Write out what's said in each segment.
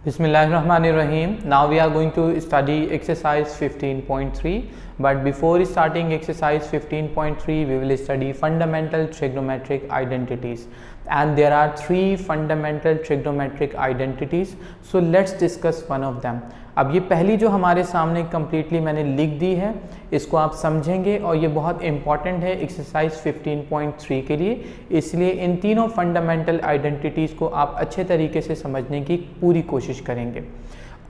Bismillahirrahmanirrahim. Now we are going to study exercise 15.3, but before starting exercise 15.3 we will study fundamental trigonometric identities, and there are three fundamental trigonometric identities. So let's discuss one of them. अब ये पहली जो हमारे सामने completely मैंने लिख दी है, इसको आप समझेंगे और ये बहुत इंपॉर्टेंट है एक्सरसाइज 15.3 के लिए, इसलिए इन तीनों फंडामेंटल आइडेंटिटीज़ को आप अच्छे तरीके से समझने की पूरी कोशिश करेंगे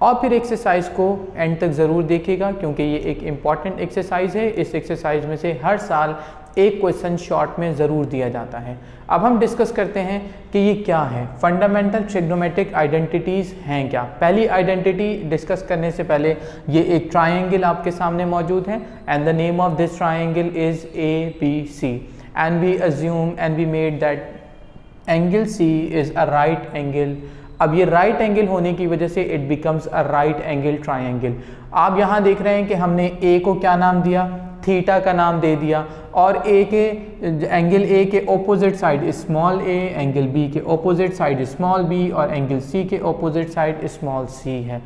और फिर एक्सरसाइज को एंड तक ज़रूर देखिएगा क्योंकि ये एक इम्पॉर्टेंट एक्सरसाइज है। इस एक्सरसाइज में से हर साल एक क्वेश्चन शॉर्ट में ज़रूर दिया जाता है। अब हम डिस्कस करते हैं कि ये क्या है, फंडामेंटल ट्रिग्नोमेट्रिक आइडेंटिटीज़ हैं क्या। पहली आइडेंटिटी डिस्कस करने से पहले ये एक ट्रायंगल आपके सामने मौजूद है and the name of this triangle is ABC and we assume and we made that angle C is a right angle. अब ये राइट एंगल होने की वजह से it becomes a right angle triangle. आप यहाँ देख रहे हैं कि हमने A को क्या नाम दिया, थीटा का नाम दे दिया, और ए के एंगल ए के ऑपोजिट साइड स्मॉल ए, एंगल बी के ऑपोजिट साइड स्मॉल बी और एंगल सी के ऑपोजिट साइड स्मॉल सी है।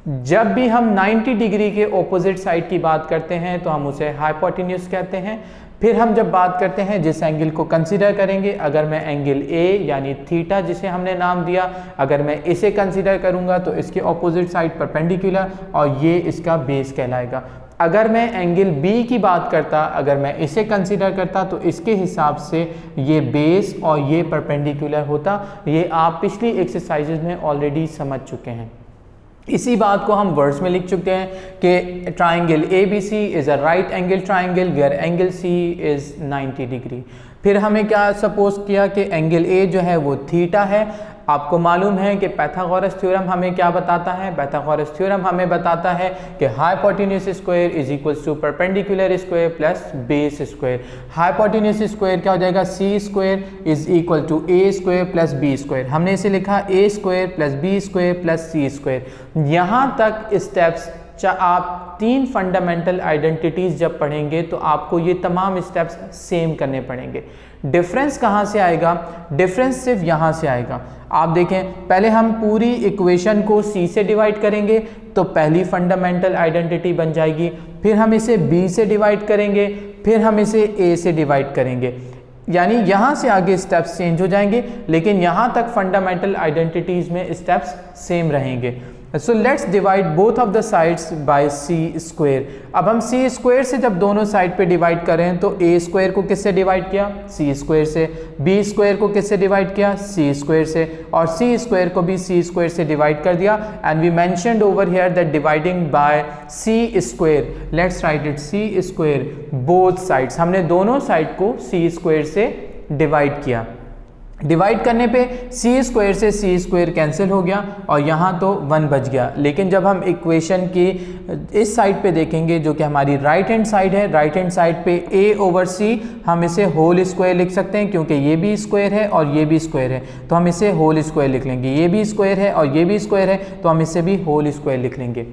जब भी हम 90 डिग्री के ऑपोजिट साइड की बात करते हैं तो हम उसे हाइपोटेन्यूज कहते हैं। फिर हम जब बात करते हैं जिस एंगल को कंसीडर करेंगे, अगर मैं एंगल ए यानी थीटा जिसे हमने नाम दिया, अगर मैं इसे कंसीडर करूंगा तो इसके ऑपोजिट साइड परपेंडिकुलर और ये इसका बेस कहलाएगा। अगर मैं एंगल बी की बात करता, अगर मैं इसे कंसीडर करता तो इसके हिसाब से ये बेस और ये परपेंडिकुलर होता। ये आप पिछली एक्सरसाइजेज में ऑलरेडी समझ चुके हैं। इसी बात को हम वर्ड्स में लिख चुके हैं कि triangle ABC is a right angle triangle where angle C is 90 degree. फिर हमें क्या सपोज किया कि एंगल A जो है वो थीटा है। आपको मालूम है कि पाइथागोरस थ्योरम हमें क्या बताता है, पाइथागोरस थ्योरम हमें बताता है कि hypotenuse square is equals to perpendicular square plus base square. Hypotenuse square क्या हो जाएगा, C square is equal to A square plus B square. हमने इसे लिखा A square plus B square plus C square. यहाँ तक स्टेप्स आप तीन फंडामेंटल आइडेंटिटीज़ जब पढ़ेंगे तो आपको ये तमाम स्टेप्स सेम करने पड़ेंगे। डिफरेंस कहाँ से आएगा, डिफरेंस सिर्फ यहाँ से आएगा। आप देखें, पहले हम पूरी इक्वेशन को C से डिवाइड करेंगे तो पहली फंडामेंटल आइडेंटिटी बन जाएगी। फिर हम इसे B से डिवाइड करेंगे, फिर हम इसे A से डिवाइड करेंगे, यानी यहाँ से आगे स्टेप्स चेंज हो जाएंगे, लेकिन यहाँ तक फंडामेंटल आइडेंटिटीज़ में स्टेप्स सेम रहेंगे। So let's divide both of the sides by C square. अब हम C स्क्वायर से जब दोनों साइड पे डिवाइड करें तो A स्क्वायर को किससे डिवाइड किया, C स्क्वायर से, B स्क्वायर को किससे डिवाइड किया, C स्क्वायर से, और C स्क्वायर को भी C स्क्वायर से डिवाइड कर दिया। And we mentioned over here that dividing by C square, let's write it C square both sides. हमने दोनों साइड को C स्क्वायर से डिवाइड किया। डिवाइड करने पे C स्क्वायर से C स्क्वायर कैंसिल हो गया और यहाँ तो 1 बच गया। लेकिन जब हम इक्वेशन की इस साइड पे देखेंगे जो कि हमारी राइट हैंड साइड है, राइट हैंड साइड पे A ओवर C हम इसे होल स्क्वायर लिख सकते हैं क्योंकि ये भी स्क्वायर है और ये भी स्क्वायर है, तो हम इसे होल स्क्वायर लिख लेंगे। ये भी स्क्वायर है और ये भी स्क्वायर है तो हम इसे भी होल स्क्वायर लिख लेंगे।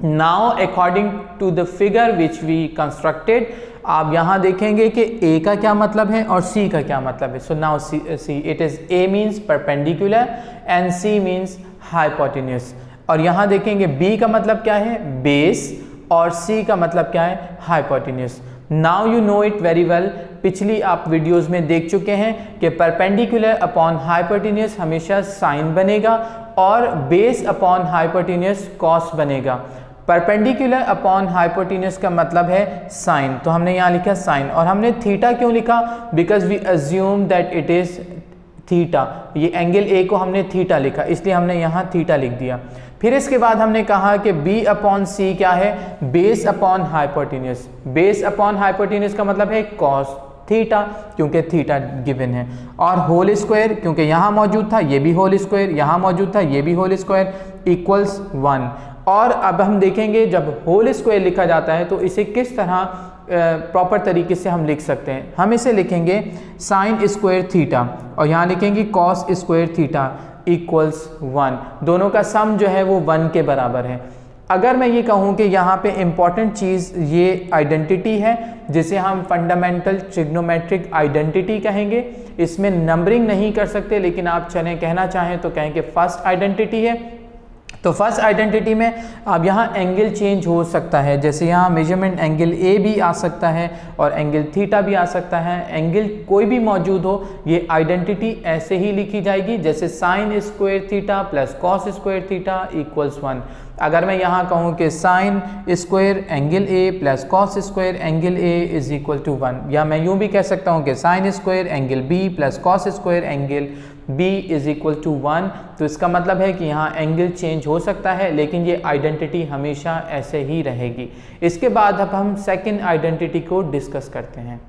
Now according to the figure which we constructed, आप यहाँ देखेंगे कि A का क्या मतलब है और C का क्या मतलब है। So now see it is A means perpendicular and C means hypotenuse. और यहाँ देखेंगे B का मतलब क्या है, बेस, और C का मतलब क्या है, hypotenuse. Now you know it very well. पिछली आप वीडियोज़ में देख चुके हैं कि परपेंडिकुलर अपॉन हाइपोटेन्यूज हमेशा साइन बनेगा और बेस अपॉन हाइपोटेन्यूज कॉस बनेगा। परपेंडिकुलर अपॉन हाइपोटेन्यूज का मतलब है साइन, तो हमने यहाँ लिखा साइन। और हमने थीटा क्यों लिखा, because we assume that it is theta. ये एंगल A को हमने थीटा लिखा, इसलिए हमने यहाँ थीटा लिख दिया। फिर इसके बाद हमने कहा कि B अपॉन C क्या है, base upon hypotenuse. Base upon hypotenuse का मतलब है कॉस थीटा, क्योंकि थीटा गिवन है। और होल स्क्वायर, क्योंकि यहाँ मौजूद था ये भी होल स्क्वायर, यहाँ मौजूद था ये भी होल स्क्वायर, इक्वल्स 1। और अब हम देखेंगे जब होल स्क्वायर लिखा जाता है तो इसे किस तरह प्रॉपर तरीके से हम लिख सकते हैं। हम इसे लिखेंगे साइन स्क्वायर थीटा और यहाँ लिखेंगे कॉस स्क्वायर थीटा इक्वल्स 1। दोनों का सम जो है वो 1 के बराबर है। अगर मैं ये कहूँ कि यहाँ पे इम्पॉर्टेंट चीज़ ये आइडेंटिटी है जिसे हम फंडामेंटल ट्रिग्नोमेट्रिक आइडेंटिटी कहेंगे। इसमें नंबरिंग नहीं कर सकते, लेकिन आप चलें कहना चाहें तो कहें कि फर्स्ट आइडेंटिटी है तो फर्स्ट आइडेंटिटी में अब यहाँ एंगल चेंज हो सकता है, जैसे यहाँ मेजरमेंट एंगल ए भी आ सकता है और एंगल थीटा भी आ सकता है। एंगल कोई भी मौजूद हो, ये आइडेंटिटी ऐसे ही लिखी जाएगी जैसे sine square theta plus cos square theta equals 1। अगर मैं यहाँ कहूँ कि sine square angle A plus cos square angle A is equal to 1, या मैं यूँ भी कह सकता हूँ कि sine square angle B plus cos square angle b is equal to 1। तो इसका मतलब है कि यहाँ एंगल चेंज हो सकता है, लेकिन ये आइडेंटिटी हमेशा ऐसे ही रहेगी। इसके बाद अब हम सेकंड आइडेंटिटी को डिस्कस करते हैं।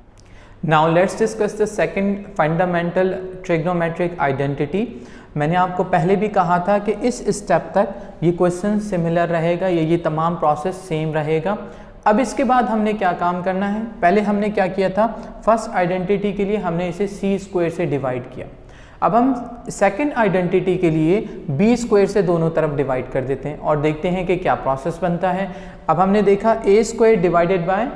Now let's discuss the second fundamental trigonometric identity. मैंने आपको पहले भी कहा था कि इस स्टेप तक ये क्वेश्चन सिमिलर रहेगा, ये तमाम प्रोसेस सेम रहेगा। अब इसके बाद हमने क्या काम करना है, पहले हमने क्या किया था, फर्स्ट आइडेंटिटी के लिए हमने इसे सी स्क्वायर से डिवाइड किया। अब हम सेकंड आइडेंटिटी के लिए बी स्क्वायर से दोनों तरफ डिवाइड कर देते हैं और देखते हैं कि क्या प्रोसेस बनता है। अब हमने देखा a square divided by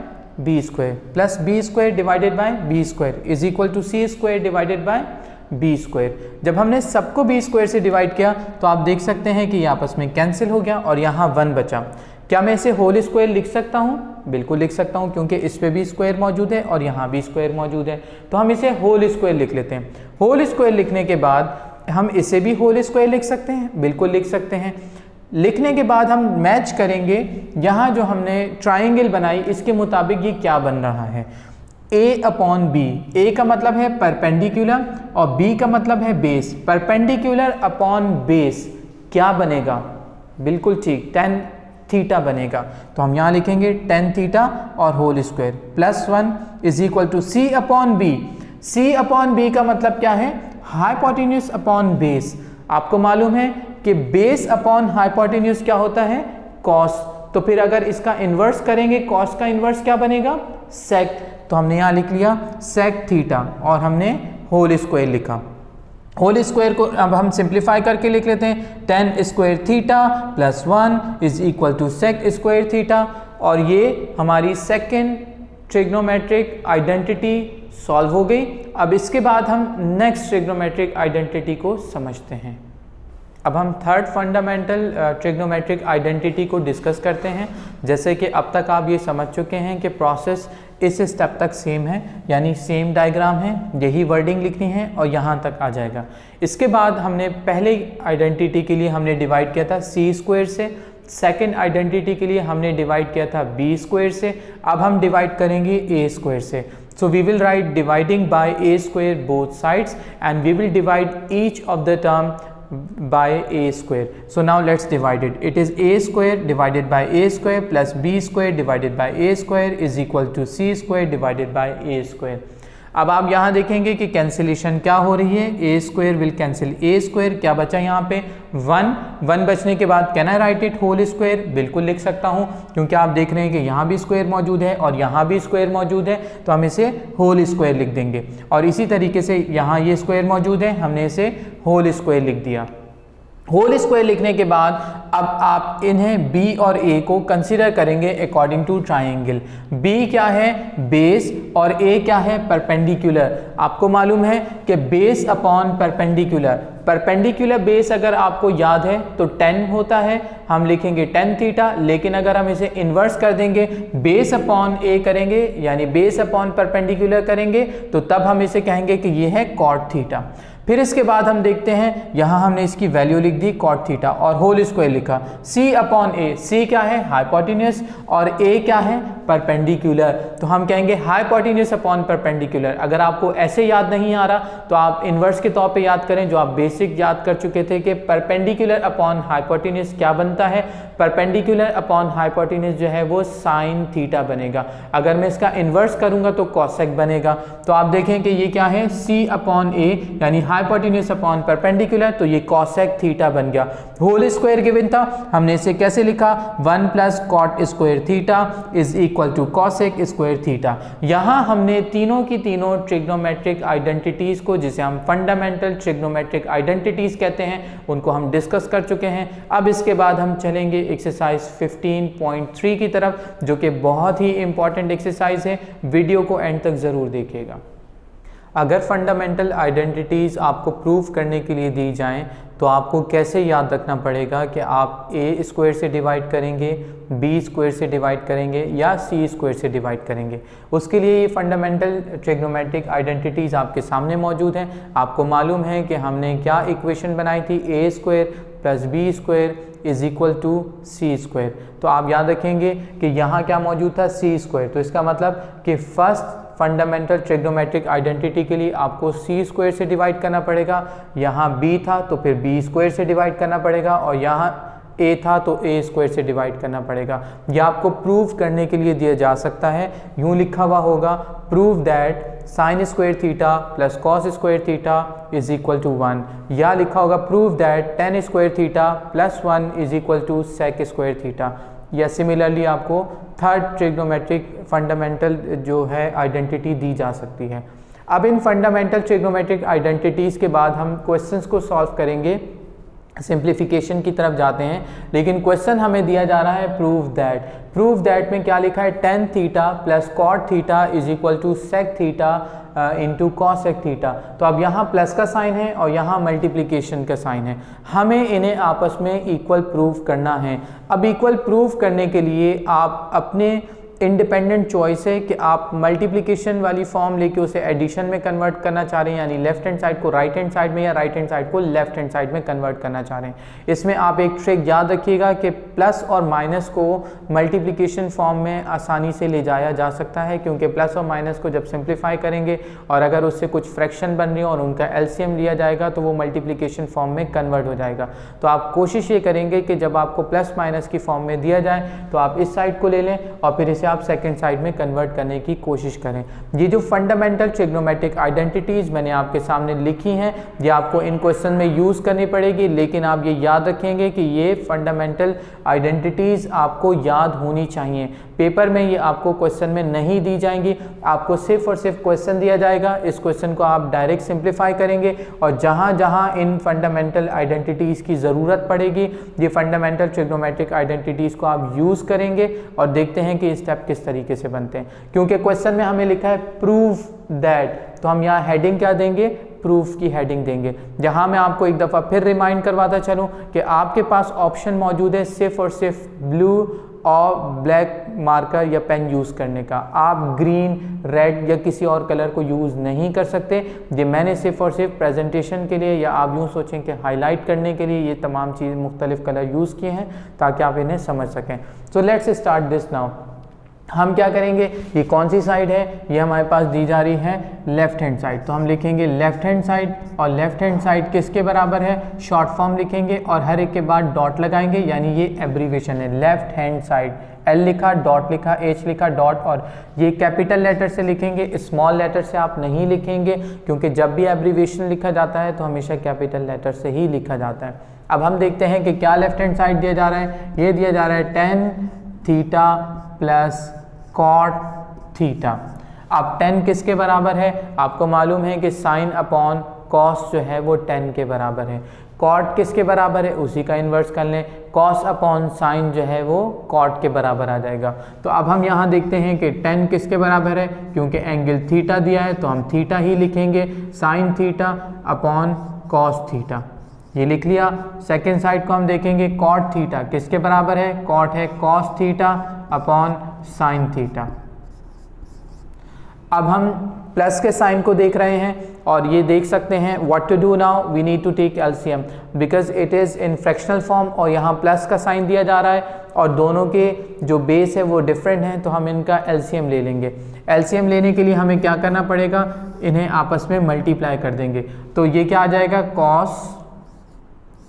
b square plus b square divided by b square is equal to c square divided by b square. जब हमने सबको बी स्क्वायर से डिवाइड किया तो आप देख सकते हैं कि ये आपस में कैंसिल हो गया और यहाँ 1 बचा। क्या मैं इसे होल स्क्वायर लिख सकता हूँ? बिल्कुल लिख सकता हूँ, क्योंकि इस पे भी स्क्वायर मौजूद है और यहाँ भी स्क्वायर मौजूद है। तो हम इसे होल स्क्वायर लिख लेते हैं। होल स्क्वायर लिखने के बाद हम इसे भी होल स्क्वायर लिख सकते हैं, बिल्कुल लिख सकते हैं। लिखने के बाद हम मैच करेंगे यहाँ जो हमने ट्राइंगल बनाई इसके मुताबिक ये क्या बन रहा है, a अपॉन बी। ए का मतलब है परपेंडिकुलर और b का मतलब है बेस। परपेंडिकुलर अपॉन बेस क्या बनेगा? बिल्कुल ठीक, tan थीटा बनेगा। तो हम यहाँ लिखेंगे tan थीटा और whole square plus 1 is equal to C upon B. C upon B का मतलब क्या है? Hypotenuse upon base. आपको मालूम है कि बेस अपॉन हाइपोटेन्यूज क्या होता है? कॉस। तो फिर अगर इसका इन्वर्स करेंगे, कॉस का इन्वर्स क्या बनेगा? सेक। तो हमने यहाँ लिख लिया सेक थीटा और हमने होल स्क्वायर लिखा। होल स्क्वायर को अब हम सिंप्लीफाई करके लिख लेते हैं, tan square theta plus 1 is equal to sec square theta. और ये हमारी सेकेंड ट्रिग्नोमेट्रिक आइडेंटिटी सॉल्व हो गई। अब इसके बाद हम नेक्स्ट ट्रिग्नोमेट्रिक आइडेंटिटी को समझते हैं। अब हम थर्ड फंडामेंटल ट्रिग्नोमेट्रिक आइडेंटिटी को डिस्कस करते हैं। जैसे कि अब तक आप ये समझ चुके हैं कि प्रोसेस इस स्टेप तक सेम है, यानी सेम डायग्राम है, यही वर्डिंग लिखनी है और यहाँ तक आ जाएगा। इसके बाद हमने पहले आइडेंटिटी के लिए हमने डिवाइड किया था सी स्क्वायर से, सेकेंड आइडेंटिटी के लिए हमने डिवाइड किया था बी स्क्वायर से, अब हम डिवाइड करेंगे ए स्क्वायर से। So we will write dividing by a square both sides and we will divide each of the term by a square. So now let's divide it. It is a square divided by a square plus b square divided by a square is equal to c square divided by a square. अब आप यहाँ देखेंगे कि cancellation क्या हो रही है, a square will cancel a square. क्या बचा यहाँ पे? 1 बचने के बाद can I write it whole square? बिल्कुल लिख सकता हूँ, क्योंकि आप देख रहे हैं कि यहाँ भी स्क्वायर मौजूद है और यहाँ भी स्क्वायर मौजूद है, तो हम इसे होल स्क्वायर लिख देंगे। और इसी तरीके से यहाँ ये स्क्वायर मौजूद है, हमने इसे होल स्क्वायर लिख दिया। होल स्क्वायर लिखने के बाद अब आप इन्हें b और a को कंसीडर करेंगे अकॉर्डिंग टू ट्राइंगल। b क्या है? बेस, और a क्या है? परपेंडिकुलर। आपको मालूम है कि base upon perpendicular, perpendicular base अगर आपको याद है तो 10 होता है, हम लिखेंगे tan थीटा। लेकिन अगर हम इसे इन्वर्स कर देंगे, बेस अपॉन a करेंगे यानी बेस अपॉन परपेंडिकुलर करेंगे, तो तब हम इसे कहेंगे कि ये है cot थीटा। फिर इसके बाद हम देखते हैं, यहाँ हमने इसकी वैल्यू लिख दी cot थीटा और होल स्क्वायर लिखा। c अपॉन a, c क्या है? हाइपोटेन्यूज, और a क्या है? परपेंडिकुलर। तो हम कहेंगे हाइपोटेन्यूज अपॉन परपेंडिकुलर। अगर आपको ऐसे याद नहीं आ रहा तो आप इन्वर्स के तौर पे याद करें, जो आप बेसिक याद कर चुके थे कि परपेंडिकुलर अपॉन हाइपोटेन्यूज क्या बनता है? परपेंडिकुलर अपॉन हाइपोटेन्यूज जो है वो साइन थीटा बनेगा। अगर मैं इसका इन्वर्स करूंगा तो कॉसेक बनेगा। तो आप देखें कि ये क्या है? c अपॉन a यानी हाइपोटेन्यूज अपॉन परपेंडिकुलर, तो ये कॉसेक थीटा बन गया। होल स्क्वायर गिवन था, हमने इसे कैसे लिखा? 1 plus cot square theta is equal to cosec square theta. यहाँ हमने तीनों की तीनों ट्रिग्नोमेट्रिक आइडेंटिटीज को, जिसे हम फंडामेंटल ट्रिग्नोमेट्रिक आइडेंटिटीज कहते हैं, उनको हम डिस्कस कर चुके हैं। अब इसके बाद हम चलेंगे एक्सरसाइज 15.3 की तरफ, जो कि बहुत ही इंपॉर्टेंट एक्सरसाइज है। वीडियो को एंड तक जरूर देखिएगा। अगर फंडामेंटल आइडेंटिटीज़ आपको प्रूव करने के लिए दी जाएं तो आपको कैसे याद रखना पड़ेगा कि आप ए स्क्वायर से डिवाइड करेंगे, बी स्क्वायर से डिवाइड करेंगे या सी स्क्वायर से डिवाइड करेंगे। उसके लिए ये फंडामेंटल ट्रिग्नोमेट्रिक आइडेंटिटीज़ आपके सामने मौजूद हैं। आपको मालूम है कि हमने क्या इक्वेशन बनाई थी, a square plus b square is equal to c square. तो आप याद रखेंगे कि यहाँ क्या मौजूद था, सी स्क्वायर। तो इसका मतलब कि फर्स्ट फंडामेंटल ट्रिग्नोमेट्रिक आइडेंटिटी के लिए आपको सी स्क्वायर से डिवाइड करना पड़ेगा, यहाँ बी था तो फिर बी स्क्वायर से डिवाइड करना पड़ेगा, और यहाँ ए था तो ए स्क्वायर से डिवाइड करना पड़ेगा। यह आपको प्रूव करने के लिए दिया जा सकता है, यूँ लिखा हुआ होगा prove that sine square theta plus cos square theta is equal to 1, या लिखा होगा prove that tan square theta plus 1 is equal to sec square theta. या सिमिलरली आपको थर्ड ट्रिग्नोमेट्रिक फंडामेंटल जो है आइडेंटिटी दी जा सकती है। अब इन फंडामेंटल ट्रिग्नोमेट्रिक आइडेंटिटीज़ के बाद हम क्वेश्चंस को सॉल्व करेंगे, सिंप्लीफिकेशन की तरफ जाते हैं। लेकिन क्वेश्चन हमें दिया जा रहा है प्रूव दैट। प्रूव दैट में क्या लिखा है, tan theta plus cot theta is equal to sec theta into cosec theta. तो अब यहाँ प्लस का साइन है और यहाँ मल्टीप्लिकेशन का साइन है, हमें इन्हें आपस में इक्वल प्रूव करना है। अब इक्वल प्रूव करने के लिए आप अपने इंडिपेंडेंट चॉइस है कि आप मल्टीप्लिकेशन वाली फॉर्म लेके उसे एडिशन में कन्वर्ट करना चाह रहे हैं, यानी लेफ्ट हैंड साइड को राइट हैंड साइड में या राइट हैंड साइड को लेफ्ट हैंड साइड में कन्वर्ट करना चाह रहे हैं। इसमें आप एक ट्रिक याद रखिएगा कि प्लस और माइनस को मल्टीप्लिकेशन फॉर्म में आसानी से ले जाया जा सकता है, क्योंकि प्लस और माइनस को जब सिंप्लीफाई करेंगे और अगर उससे कुछ फ्रैक्शन बन रही हो और उनका एलसीएम लिया जाएगा तो वो मल्टीप्लिकेशन फॉर्म में कन्वर्ट हो जाएगा। तो आप कोशिश ये करेंगे कि जब आपको प्लस माइनस की फॉर्म में दिया जाए तो आप इस साइड को ले लें और फिर इसे आप सेकंड साइड में कन्वर्ट करने की कोशिश करें। ये जो फंडामेंटल ट्रिग्नोमेट्रिक आइडेंटिटीज मैंने आपके सामने लिखी हैं, ये आपको इन क्वेश्चन में यूज करनी पड़ेगी, लेकिन आप ये याद रखेंगे कि ये फंडामेंटल आइडेंटिटीज आपको याद होनी चाहिए। पेपर में ये आपको क्वेश्चन में नहीं दी जाएंगी, आपको सिर्फ और सिर्फ क्वेश्चन दिया जाएगा। इस क्वेश्चन को आप डायरेक्ट सिंप्लीफाई करेंगे और जहां जहां इन फंडामेंटल आइडेंटिटीज की ज़रूरत पड़ेगी, ये फंडामेंटल ट्रिग्नोमेट्रिक आइडेंटिटीज को आप यूज़ करेंगे और देखते हैं कि स्टेप किस तरीके से बनते हैं। क्योंकि क्वेश्चन में हमें लिखा है प्रूव दैट, तो हम यहाँ हेडिंग क्या देंगे, प्रूफ की हेडिंग देंगे। जहां मैं आपको एक दफ़ा फिर रिमाइंड करवाता चलूं कि आपके पास ऑप्शन मौजूद है सिर्फ और सिर्फ ब्लू और ब्लैक मार्कर या पेन यूज़ करने का। आप ग्रीन, रेड या किसी और कलर को यूज़ नहीं कर सकते। ये मैंने सिर्फ और सिर्फ प्रेजेंटेशन के लिए, या आप यूँ सोचें कि हाईलाइट करने के लिए ये तमाम चीज़ मुख्तलिफ कलर यूज़ किए हैं ताकि आप इन्हें समझ सकें। So let's start this now. हम क्या करेंगे, ये कौन सी साइड है, ये हमारे पास दी जा रही है लेफ्ट हैंड साइड, तो हम लिखेंगे लेफ्ट हैंड साइड, और लेफ्ट हैंड साइड किसके बराबर है, शॉर्ट फॉर्म लिखेंगे और हर एक के बाद डॉट लगाएंगे, यानी ये एब्रीविएशन है लेफ्ट हैंड साइड। एल लिखा, डॉट लिखा, एच लिखा, डॉट, और ये कैपिटल लेटर से लिखेंगे, स्मॉल लेटर से आप नहीं लिखेंगे, क्योंकि जब भी एब्रीविएशन लिखा जाता है तो हमेशा कैपिटल लेटर से ही लिखा जाता है। अब हम देखते हैं कि क्या लेफ्ट हैंड साइड दिया जा रहा है। ये दिया जा रहा है tan theta plus cot theta. अब 10 किसके बराबर है, आपको मालूम है कि साइन अपॉन कॉस जो है वो 10 के बराबर है। कॉट किसके बराबर है, उसी का इन्वर्स कर लें, कॉस अपॉन साइन जो है वो कॉट के बराबर आ जाएगा। तो अब हम यहाँ देखते हैं कि 10 किसके बराबर है, क्योंकि एंगल थीटा दिया है तो हम थीटा ही लिखेंगे, sign theta upon cos theta, ये लिख लिया। सेकेंड साइड को हम देखेंगे, कॉट थीटा किसके बराबर है, कॉट है cos theta upon sine theta. अब हम प्लस के साइन को देख रहे हैं और ये देख सकते हैं what to do now, we need to take LCM because it is in fractional form, और यहाँ प्लस का साइन दिया जा रहा है और दोनों के जो बेस है वो डिफरेंट हैं, तो हम इनका एलसीएम ले लेंगे। एलसीएम लेने के लिए हमें क्या करना पड़ेगा, इन्हें आपस में मल्टीप्लाई कर देंगे, तो ये क्या आ जाएगा, cos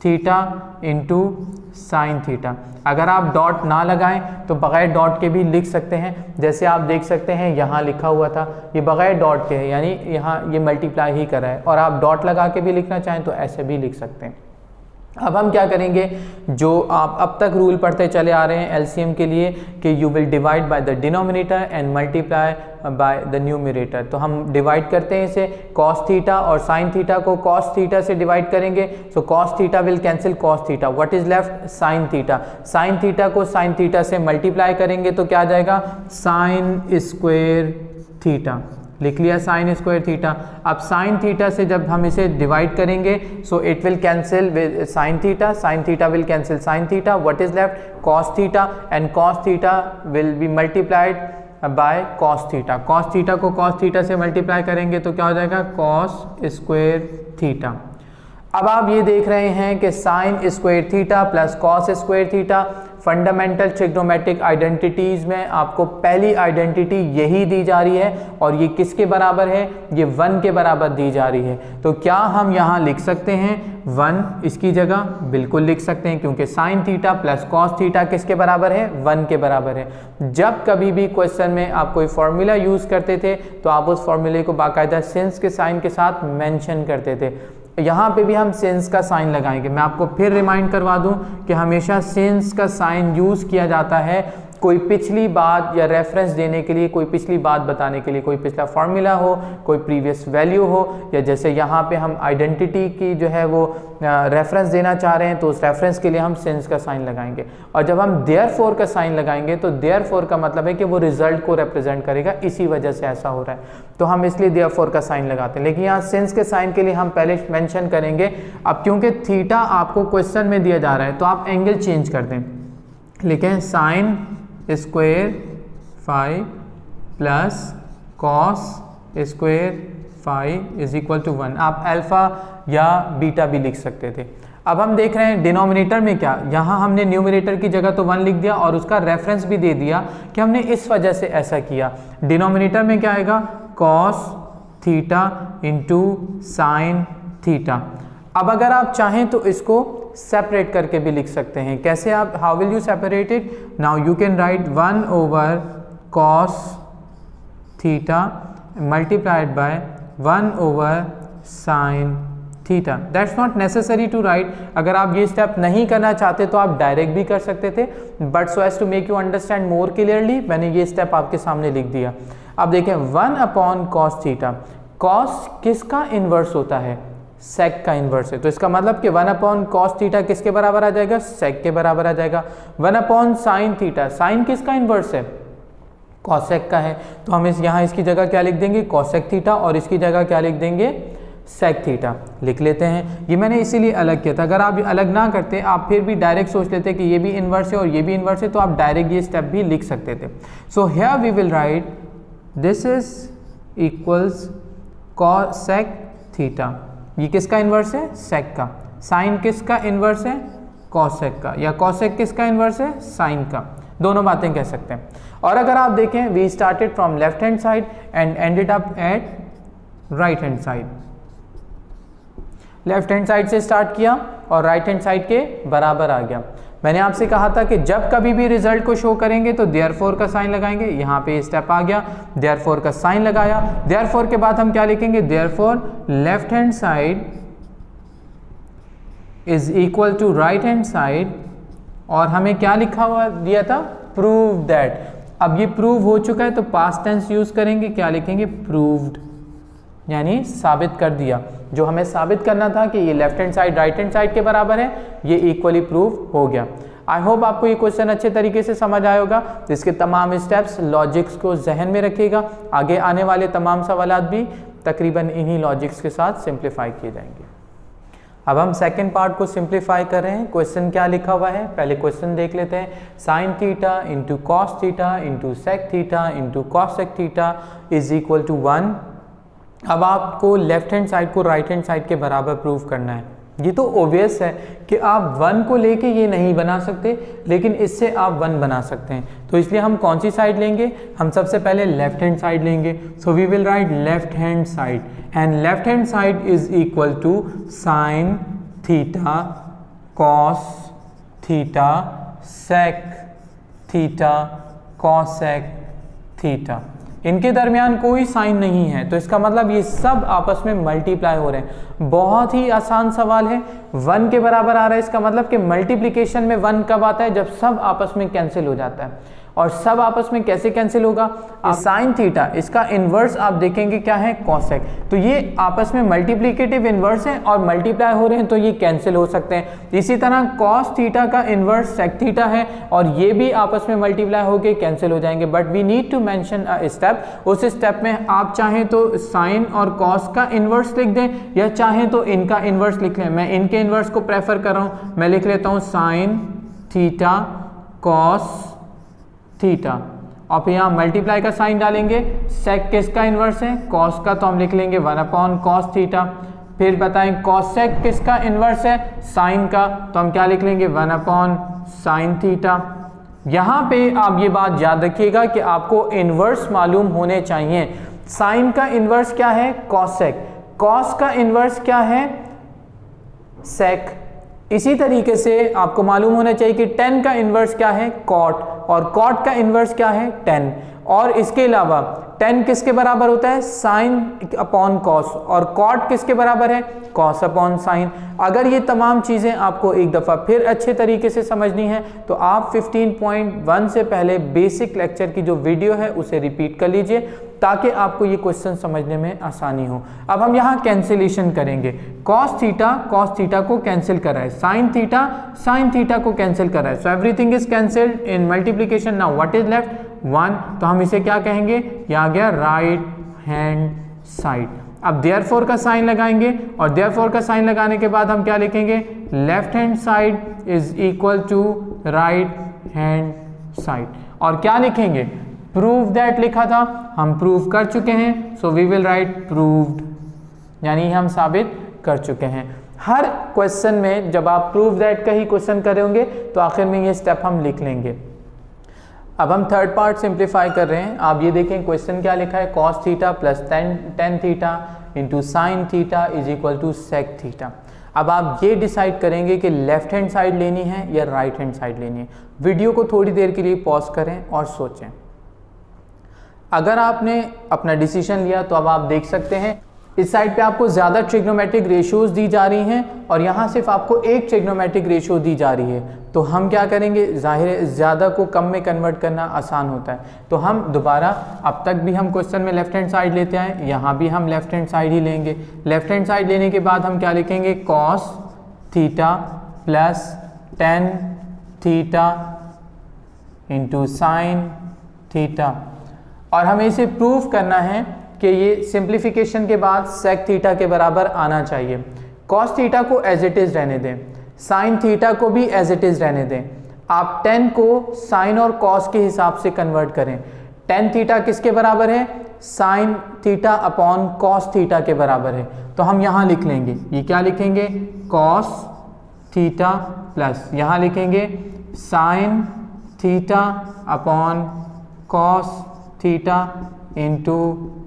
theta into sine theta. अगर आप डॉट ना लगाएं तो बगैर डॉट के भी लिख सकते हैं, जैसे आप देख सकते हैं यहाँ लिखा हुआ था, ये बगैर डॉट के है, यानी यहाँ ये मल्टीप्लाई ही कर रहा है, और आप डॉट लगा के भी लिखना चाहें तो ऐसे भी लिख सकते हैं। अब हम क्या करेंगे, जो आप अब तक रूल पढ़ते चले आ रहे हैं एलसीएम के लिए कि you will divide by the denominator and multiply by the numerator, तो हम डिवाइड करते हैं इसे, कॉस थीटा और साइन थीटा को कॉस थीटा से डिवाइड करेंगे, so cos theta will cancel cos theta, what is left, sine theta. Sine theta को साइन थीटा से मल्टीप्लाई करेंगे तो क्या आ जाएगा, साइन स्क्वायर थीटा। लिख लिया साइन स्क्वायर थीटा। अब साइन थीटा से जब हम इसे डिवाइड करेंगे so it will cancel with sine theta will cancel sine theta, what is left cos theta, and cos theta will be multiplied by cos theta. Cos theta को cos theta से multiply करेंगे तो क्या हो जाएगा cos square theta. अब आप ये देख रहे हैं कि sine square theta plus cos square theta fundamental trigonometric identities में आपको पहली आइडेंटिटी यही दी जा रही है और ये किसके बराबर है, ये 1 के बराबर दी जा रही है। तो क्या हम यहाँ लिख सकते हैं 1 इसकी जगह, बिल्कुल लिख सकते हैं, क्योंकि sine theta plus cos theta किसके बराबर है 1 के बराबर है। जब कभी भी क्वेश्चन में आप कोई फॉर्मूला यूज करते थे तो आप उस फॉर्मूले को बाकायदा सिंस के साइन के साथ मेंशन करते थे। यहाँ पे भी हम सिंस का साइन लगाएंगे। मैं आपको फिर रिमाइंड करवा दूं कि हमेशा सिंस का साइन यूज किया जाता है कोई पिछली बात या रेफरेंस देने के लिए, कोई पिछली बात बताने के लिए, कोई पिछला फॉर्मूला हो, कोई प्रीवियस वैल्यू हो, या जैसे यहाँ पे हम आइडेंटिटी की जो है वो रेफरेंस देना चाह रहे हैं तो उस रेफरेंस के लिए हम सिंस का साइन लगाएंगे। और जब हम देयरफॉर का साइन लगाएंगे तो देयरफॉर का मतलब है कि वो रिजल्ट को रिप्रेजेंट करेगा, इसी वजह से ऐसा हो रहा है, तो हम इसलिए देयरफॉर का साइन लगाते हैं। लेकिन यहाँ सिंस के साइन के लिए हम पहले मेंशन करेंगे। अब क्योंकि थीटा आपको क्वेश्चन में दिया जा रहा है तो आप एंगल चेंज कर दें, लिखें sine square phi plus cos square phi is equal to 1। आप अल्फा या बीटा भी लिख सकते थे। अब हम देख रहे हैं डिनोमिनेटर में क्या, यहाँ हमने न्यूमरेटर की जगह तो 1 लिख दिया और उसका रेफरेंस भी दे दिया कि हमने इस वजह से ऐसा किया। डिनोमिनेटर में क्या आएगा cos theta into sine theta. अब अगर आप चाहें तो इसको सेपरेट करके भी लिख सकते हैं। कैसे आप, how will you separate it, now you can write 1 over cos theta multiplied by 1 over sine theta. That's not necessary to write. अगर आप ये स्टेप नहीं करना चाहते तो आप डायरेक्ट भी कर सकते थे, but so as to make you understand more clearly मैंने ये स्टेप आपके सामने लिख दिया। अब देखें 1 अपॉन कॉस थीटा, कॉस किसका इन्वर्स होता है, सेक का इन्वर्स है, तो इसका मतलब कि 1 अपॉन कॉस थीटा किसके बराबर आ जाएगा, सेक के बराबर आ जाएगा। 1 अपॉन साइन थीटा, साइन किसका इन्वर्स है, कॉसेक का है, तो हम यहाँ इसकी जगह क्या लिख देंगे कॉसेक थीटा और इसकी जगह क्या लिख देंगे सेक थीटा लिख लेते हैं। ये मैंने इसीलिए अलग किया था, अगर आप अलग ना करते आप फिर भी डायरेक्ट सोच लेते कि ये भी इन्वर्स है और ये भी इन्वर्स है तो आप डायरेक्ट ये स्टेप भी लिख सकते थे। So here we will write this is equals cosec theta. ये किसका इन्वर्स है, सेक का। साइन किसका इन्वर्स है, कॉसेक का, या कॉसेक किसका इन्वर्स है, साइन का। दोनों बातें कह सकते हैं। और अगर आप देखें we started from left hand side and ended up at right hand side. Left hand side से स्टार्ट किया और राइट हैंड साइड के बराबर आ गया। मैंने आपसे कहा था कि जब कभी भी रिजल्ट को शो करेंगे तो देयरफॉर का साइन लगाएंगे। यहाँ पे स्टेप आ गया, देयरफॉर का साइन लगाया। देयरफॉर के बाद हम क्या लिखेंगे, therefore left hand side is equal to right hand side, और हमें क्या लिखा हुआ दिया था, प्रूव दैट। अब ये प्रूव हो चुका है तो पास्ट टेंस यूज करेंगे, क्या लिखेंगे, प्रूव्ड, यानी साबित कर दिया। जो हमें साबित करना था कि ये left hand side right hand side के बराबर है, ये इक्वली प्रूव हो गया। आई होप आपको ये क्वेश्चन अच्छे तरीके से समझ आया होगा। इसके तमाम स्टेप्स लॉजिक्स को जहन में रखिएगा, आगे आने वाले तमाम सवालात भी तकरीबन इन्हीं लॉजिक्स के साथ सिंप्लीफाई किए जाएंगे। अब हम सेकंड पार्ट को सिंप्लीफाई कर रहे हैं। क्वेश्चन क्या लिखा हुआ है, पहले क्वेश्चन देख लेते हैं। Sine theta into cos theta into sec theta into cosec theta is equal to 1। अब आपको लेफ्ट हैंड साइड को राइट हैंड साइड के बराबर प्रूव करना है। ये तो ओबियस है कि आप 1 को लेके ये नहीं बना सकते, लेकिन इससे आप 1 बना सकते हैं। तो इसलिए हम कौन सी साइड लेंगे, हम सबसे पहले लेफ्ट हैंड साइड लेंगे। So we will write left hand side, and left hand side is equal to sine theta cos theta sec theta cosec theta. इनके दरमियान कोई साइन नहीं है, तो इसका मतलब ये सब आपस में मल्टीप्लाई हो रहे हैं। बहुत ही आसान सवाल है। 1 के बराबर आ रहा है, इसका मतलब कि मल्टीप्लिकेशन में 1 कब आता है, जब सब आपस में कैंसिल हो जाता है। और सब आपस में कैसे कैंसिल होगा, साइन थीटा इसका इन्वर्स आप देखेंगे क्या है, कॉसेक। तो ये आपस में मल्टीप्लिकेटिव इन्वर्स है और मल्टीप्लाई हो रहे हैं तो ये कैंसिल हो सकते हैं। इसी तरह कॉस थीटा का इन्वर्स सेक थीटा है और ये भी आपस में मल्टीप्लाई होके कैंसिल हो जाएंगे। But we need to mention a step, उस स्टेप में आप चाहें तो साइन और कॉस का इन्वर्स लिख दें या चाहें तो इनका इन्वर्स लिख लें। मैं इनके इन्वर्स को प्रेफर कर रहा हूँ, मैं लिख लेता हूँ साइन थीटा कॉस थीटा और फिर यहाँ मल्टीप्लाई का साइन डालेंगे। सेक किसका इन्वर्स है, कॉस का, तो हम लिख लेंगे 1 अपॉन कॉस थीटा। फिर बताएं कॉसेक किसका इन्वर्स है, साइन का, तो हम क्या लिख लेंगे 1 अपॉन साइन थीटा। यहाँ पे आप ये बात याद रखिएगा कि आपको इन्वर्स मालूम होने चाहिए। साइन का इन्वर्स क्या है, कॉसेक, कॉस का इन्वर्स क्या है, सेक। इसी तरीके से आपको मालूम होना चाहिए कि tan का इन्वर्स क्या है, कॉट, और कॉट का इन्वर्स क्या है, tan। और इसके अलावा tan किसके बराबर होता है, साइन अपॉन कॉस, और कॉट किसके बराबर है, कॉस अपॉन साइन। अगर ये तमाम चीज़ें आपको एक दफ़ा फिर अच्छे तरीके से समझनी है तो आप 15.1 से पहले बेसिक लेक्चर की जो वीडियो है उसे रिपीट कर लीजिए ताकि आपको ये क्वेश्चन समझने में आसानी हो। अब हम यहाँ कैंसिलेशन करेंगे। कॉस थीटा को कैंसिल करा है, साइन थीटा को कैंसिल करा है। So everything is cancelled in multiplication. Now what is left, 1। तो हम इसे क्या कहेंगे, ये आ गया राइट हैंड साइड। अब देयरफॉर का साइन लगाएंगे और देयरफॉर का साइन लगाने के बाद हम क्या लिखेंगे, left hand side is equal to right hand side. और क्या लिखेंगे, प्रूव दैट लिखा था, हम प्रूव कर चुके हैं। So we will write proved, यानी हम साबित कर चुके हैं। हर क्वेश्चन में जब आप प्रूव दैट का ही क्वेश्चन करेंगे तो आखिर में ये स्टेप हम लिख लेंगे। अब हम थर्ड पार्ट सिंप्लीफाई कर रहे हैं। आप ये देखें क्वेश्चन क्या लिखा है, cos theta plus tan theta into sine theta is equal to sec theta. अब आप ये डिसाइड करेंगे कि लेफ्ट हैंड साइड लेनी है या राइट हैंड साइड लेनी है। वीडियो को थोड़ी देर के लिए पॉज करें और सोचें। अगर आपने अपना डिसीजन लिया तो अब आप देख सकते हैं इस साइड पे आपको ज़्यादा ट्रिग्नोमेट्रिक रेशियोज दी जा रही हैं और यहाँ सिर्फ आपको एक ट्रिग्नोमेट्रिक रेशियो दी जा रही है। तो हम क्या करेंगे, जाहिर है ज़्यादा को कम में कन्वर्ट करना आसान होता है। तो हम दोबारा, अब तक भी हम क्वेश्चन में लेफ्ट हैंड साइड लेते आए, यहाँ भी हम लेफ्ट हैंड साइड ही लेंगे। लेफ्ट हैंड साइड लेने के बाद हम क्या लिखेंगे, cos theta plus tan theta into sine theta. और हमें इसे प्रूव करना है कि ये सिंप्लीफिकेशन के बाद सेक थीटा के बराबर आना चाहिए। कॉस थीटा को एज इट इज़ रहने दें, साइन थीटा को भी एज इट इज़ रहने दें। आप टेन को साइन और कॉस के हिसाब से कन्वर्ट करें। टेन थीटा किसके बराबर है, sine theta upon cos theta के बराबर है। तो हम यहाँ लिख लेंगे, ये क्या लिखेंगे, कॉस थीटा प्लस यहाँ लिखेंगे sign theta upon cos theta into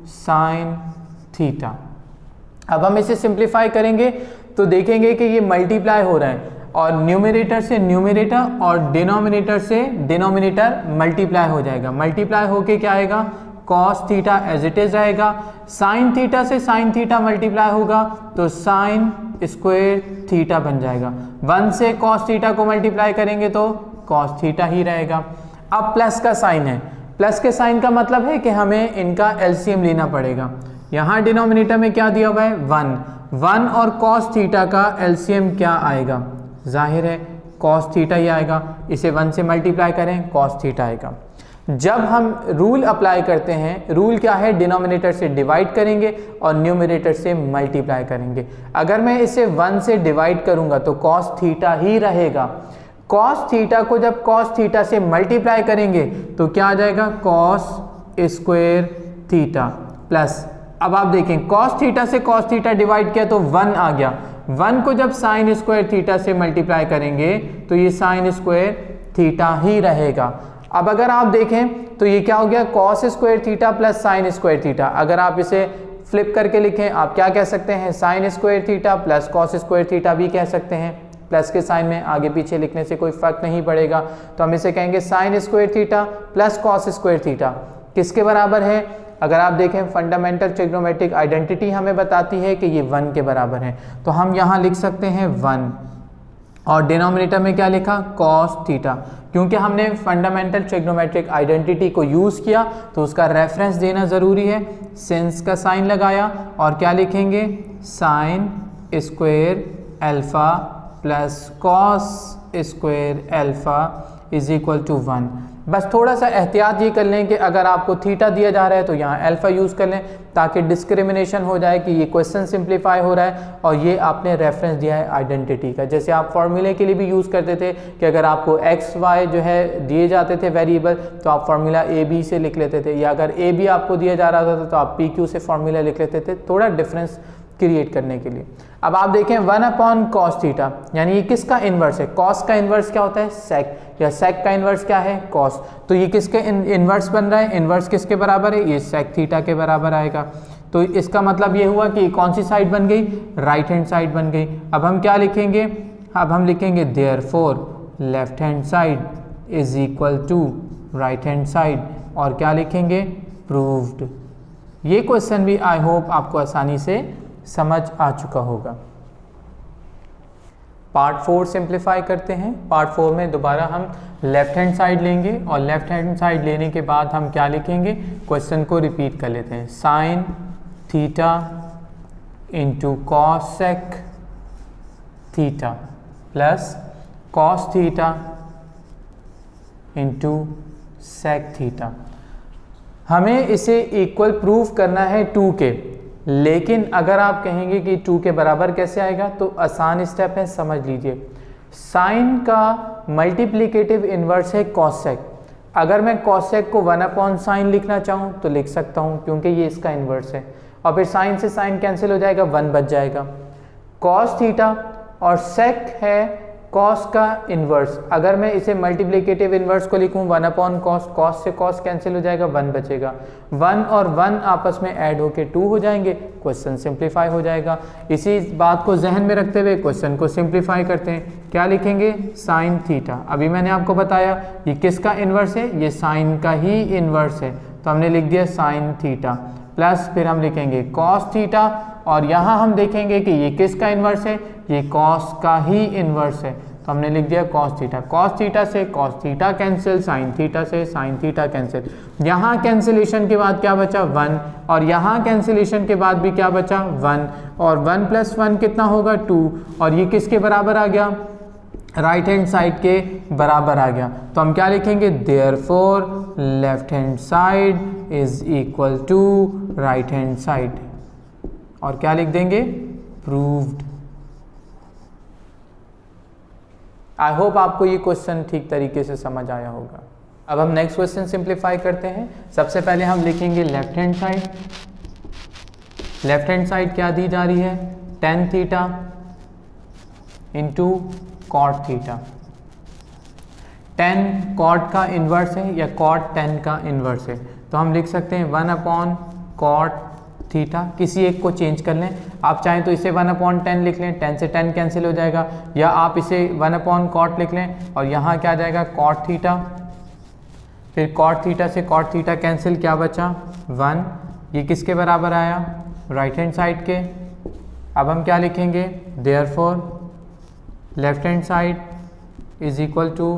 sine theta. अब हम इसे सिंप्लीफाई करेंगे तो देखेंगे कि ये मल्टीप्लाई हो रहा है और न्यूमरेटर से न्यूमरेटर और डिनोमिनेटर से डिनोमिनेटर मल्टीप्लाई हो जाएगा। मल्टीप्लाई होके क्या आएगा, cos theta as it is रहेगा। साइन थीटा से साइन थीटा मल्टीप्लाई होगा तो साइन स्क्वायर थीटा बन जाएगा। 1 से कॉस थीटा को मल्टीप्लाई करेंगे तो कॉस थीटा ही रहेगा। अब प्लस का साइन है, प्लस के साइन का मतलब है कि हमें इनका एलसीएम लेना पड़ेगा। यहाँ डिनोमिनेटर में क्या दिया हुआ है, 1 और कॉस थीटा का एलसीएम क्या आएगा, जाहिर है कॉस थीटा ही आएगा। इसे 1 से मल्टीप्लाई करें, कॉस थीटा आएगा। जब हम रूल अप्लाई करते हैं, रूल क्या है, डिनोमिनेटर से डिवाइड करेंगे और न्यूमरेटर से मल्टीप्लाई करेंगे। अगर मैं इसे 1 से डिवाइड करूंगा तो कॉस थीटा ही रहेगा। कॉस थीटा को जब कॉस थीटा से मल्टीप्लाई करेंगे तो क्या आ जाएगा, कॉस स्क्वायर थीटा प्लस, अब आप देखें कॉस थीटा से कॉस थीटा डिवाइड किया तो 1 आ गया। 1 को जब साइन स्क्वायर थीटा से मल्टीप्लाई करेंगे तो ये साइन स्क्वायर थीटा ही रहेगा। अब अगर आप देखें तो ये क्या हो गया, cos square theta plus sine square theta. अगर आप इसे फ्लिप करके लिखें, आप क्या कह सकते हैं, sign square theta plus cos square theta भी कह सकते हैं। प्लस के साइन में आगे पीछे लिखने से कोई फर्क नहीं पड़ेगा। तो हम इसे कहेंगे sign square theta plus cos square theta किसके बराबर है, अगर आप देखें फंडामेंटल ट्रिग्नोमेट्रिक आइडेंटिटी हमें बताती है कि ये 1 के बराबर है, तो हम यहाँ लिख सकते हैं 1 और डिनोमिनेटर में क्या लिखा cos थीटा। क्योंकि हमने फंडामेंटल ट्रिग्नोमेट्रिक आइडेंटिटी को यूज़ किया तो उसका रेफरेंस देना ज़रूरी है, सिंस का साइन लगाया और क्या लिखेंगे sine square alpha plus cos square alpha is equal to 1। बस थोड़ा सा एहतियात ये कर लें कि अगर आपको थीटा दिया जा रहा है तो यहाँ अल्फ़ा यूज़ कर लें ताकि डिस्क्रिमिनेशन हो जाए कि ये क्वेश्चन सिंप्लीफाई हो रहा है और ये आपने रेफरेंस दिया है आइडेंटिटी का। जैसे आप फॉर्मूले के लिए भी यूज़ करते थे कि अगर आपको एक्स वाई जो है दिए जाते थे वेरिएबल तो आप फार्मूला ए बी से लिख लेते थे, या अगर ए बी आपको दिया जा रहा था तो आप पी क्यू से फार्मूला लिख लेते थे, थोड़ा डिफरेंस क्रिएट करने के लिए। अब आप देखें 1/cos थीटा, यानी ये किसका इन्वर्स है? cos का इन्वर्स क्या होता है? sec, या sec का इन्वर्स क्या है? cos। तो ये किसके इन्वर्स बन रहा है? इन्वर्स किसके बराबर है? ये sec थीटा के बराबर आएगा। तो इसका मतलब ये हुआ कि कौन सी साइड बन गई? राइट हैंड साइड बन गई। अब हम क्या लिखेंगे? अब हम लिखेंगे therefore left hand side is equal to right hand side, और क्या लिखेंगे? प्रूव्ड। ये क्वेश्चन भी आई होप आपको आसानी से समझ आ चुका होगा। पार्ट 4 सिंप्लीफाई करते हैं। पार्ट 4 में दोबारा हम लेफ्ट हैंड साइड लेंगे और लेफ्ट हैंड साइड लेने के बाद हम क्या लिखेंगे? क्वेश्चन को रिपीट कर लेते हैं। Sine theta into cosec theta plus cos theta into sec theta. हमें इसे इक्वल प्रूव करना है 2 के, लेकिन अगर आप कहेंगे कि 2 के बराबर कैसे आएगा तो आसान स्टेप है, समझ लीजिए। साइन का मल्टीप्लिकेटिव इन्वर्स है कॉसेक। अगर मैं कॉसेक को 1/sin लिखना चाहूँ तो लिख सकता हूँ क्योंकि ये इसका इन्वर्स है, और फिर साइन से साइन कैंसिल हो जाएगा, 1 बच जाएगा। कॉस थीटा और सेक है कॉस का इन्वर्स। अगर मैं इसे मल्टीप्लिकेटिव इन्वर्स को लिखूं 1/cos, कॉस से कॉस कैंसिल हो जाएगा, 1 बचेगा। 1 और 1 आपस में ऐड होके 2 हो जाएंगे, क्वेश्चन सिंप्लीफाई हो जाएगा। इसी बात को जहन में रखते हुए क्वेश्चन को सिंप्लीफाई करते हैं। क्या लिखेंगे? Sine theta. अभी मैंने आपको बताया ये किसका इन्वर्स है? ये साइन का ही इन्वर्स है, तो हमने लिख दिया साइन थीटा प्लस फिर हम लिखेंगे कॉस थीटा, और यहाँ हम देखेंगे कि ये किसका इन्वर्स है? ये कॉस का ही इन्वर्स है, तो हमने लिख दिया कॉस थीटा। कॉस थीटा से cos theta cancel, sign theta से साइन थीटा कैंसिल। यहाँ कैंसिलेशन के बाद क्या बचा? 1, और यहाँ कैंसिलेशन के बाद भी क्या बचा? 1, और 1 + 1 कितना होगा? 2, और ये किसके बराबर आ गया? राइट हैंड साइड के बराबर आ गया। तो हम क्या लिखेंगे? Therefore left hand side is equal to right hand side, और क्या लिख देंगे? प्रूव्ड। आई होप आपको ये क्वेश्चन ठीक तरीके से समझ आया होगा। अब हम नेक्स्ट क्वेश्चन सिंप्लीफाई करते हैं। सबसे पहले हम लिखेंगे left hand side. Left hand side क्या दी जा रही है? tan theta into cot theta. tan cot का इन्वर्स है या कॉट tan का इन्वर्स है, तो हम लिख सकते हैं 1/cot थीटा। किसी एक को चेंज कर लें, आप चाहें तो इसे 1/10 लिख लें, 10 से 10 कैंसिल हो जाएगा, या आप इसे 1/cot लिख लें और यहाँ क्या आ जाएगा? cot थीटा, फिर cot थीटा से cot थीटा कैंसिल, क्या बचा? 1। ये किसके बराबर आया? राइट हैंड साइड के। अब हम क्या लिखेंगे? Therefore left hand side is equal to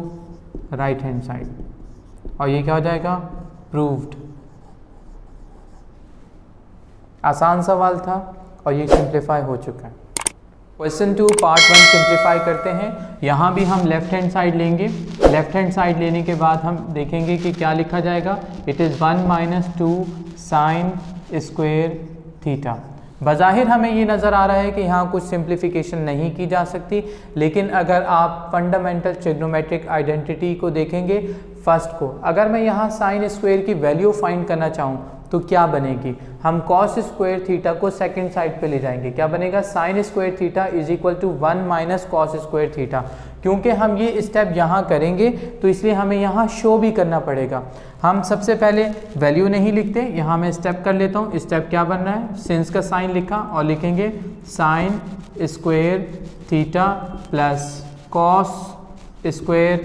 right hand side, और ये क्या हो जाएगा? प्रूव्ड। आसान सवाल था और ये सिंप्लीफाई हो चुका है। क्वेश्चन 2 पार्ट 1 सिंप्लीफाई करते हैं। यहाँ भी हम लेफ्ट हैंड साइड लेंगे। लेफ्ट हैंड साइड लेने के बाद हम देखेंगे कि क्या लिखा जाएगा। It is 1 - 2 sine square theta. बज़ाहिर हमें ये नज़र आ रहा है कि यहाँ कुछ सिंप्लीफिकेशन नहीं की जा सकती, लेकिन अगर आप फंडामेंटल ट्रिग्नोमेट्रिक आइडेंटिटी को देखेंगे फर्स्ट को, अगर मैं यहाँ साइन स्क्वायर की वैल्यू फाइंड करना चाहूँ तो क्या बनेगी? हम कॉस स्क्वायर थीटा को सेकंड साइड पे ले जाएंगे। क्या बनेगा? Sine square theta is equal to 1 - cos square theta. क्योंकि हम ये स्टेप यहाँ करेंगे तो इसलिए हमें यहाँ शो भी करना पड़ेगा। हम सबसे पहले वैल्यू नहीं लिखते, यहाँ मैं स्टेप कर लेता हूँ। स्टेप क्या बन रहा है? सिंस का साइन लिखा और लिखेंगे sine square theta plus cos square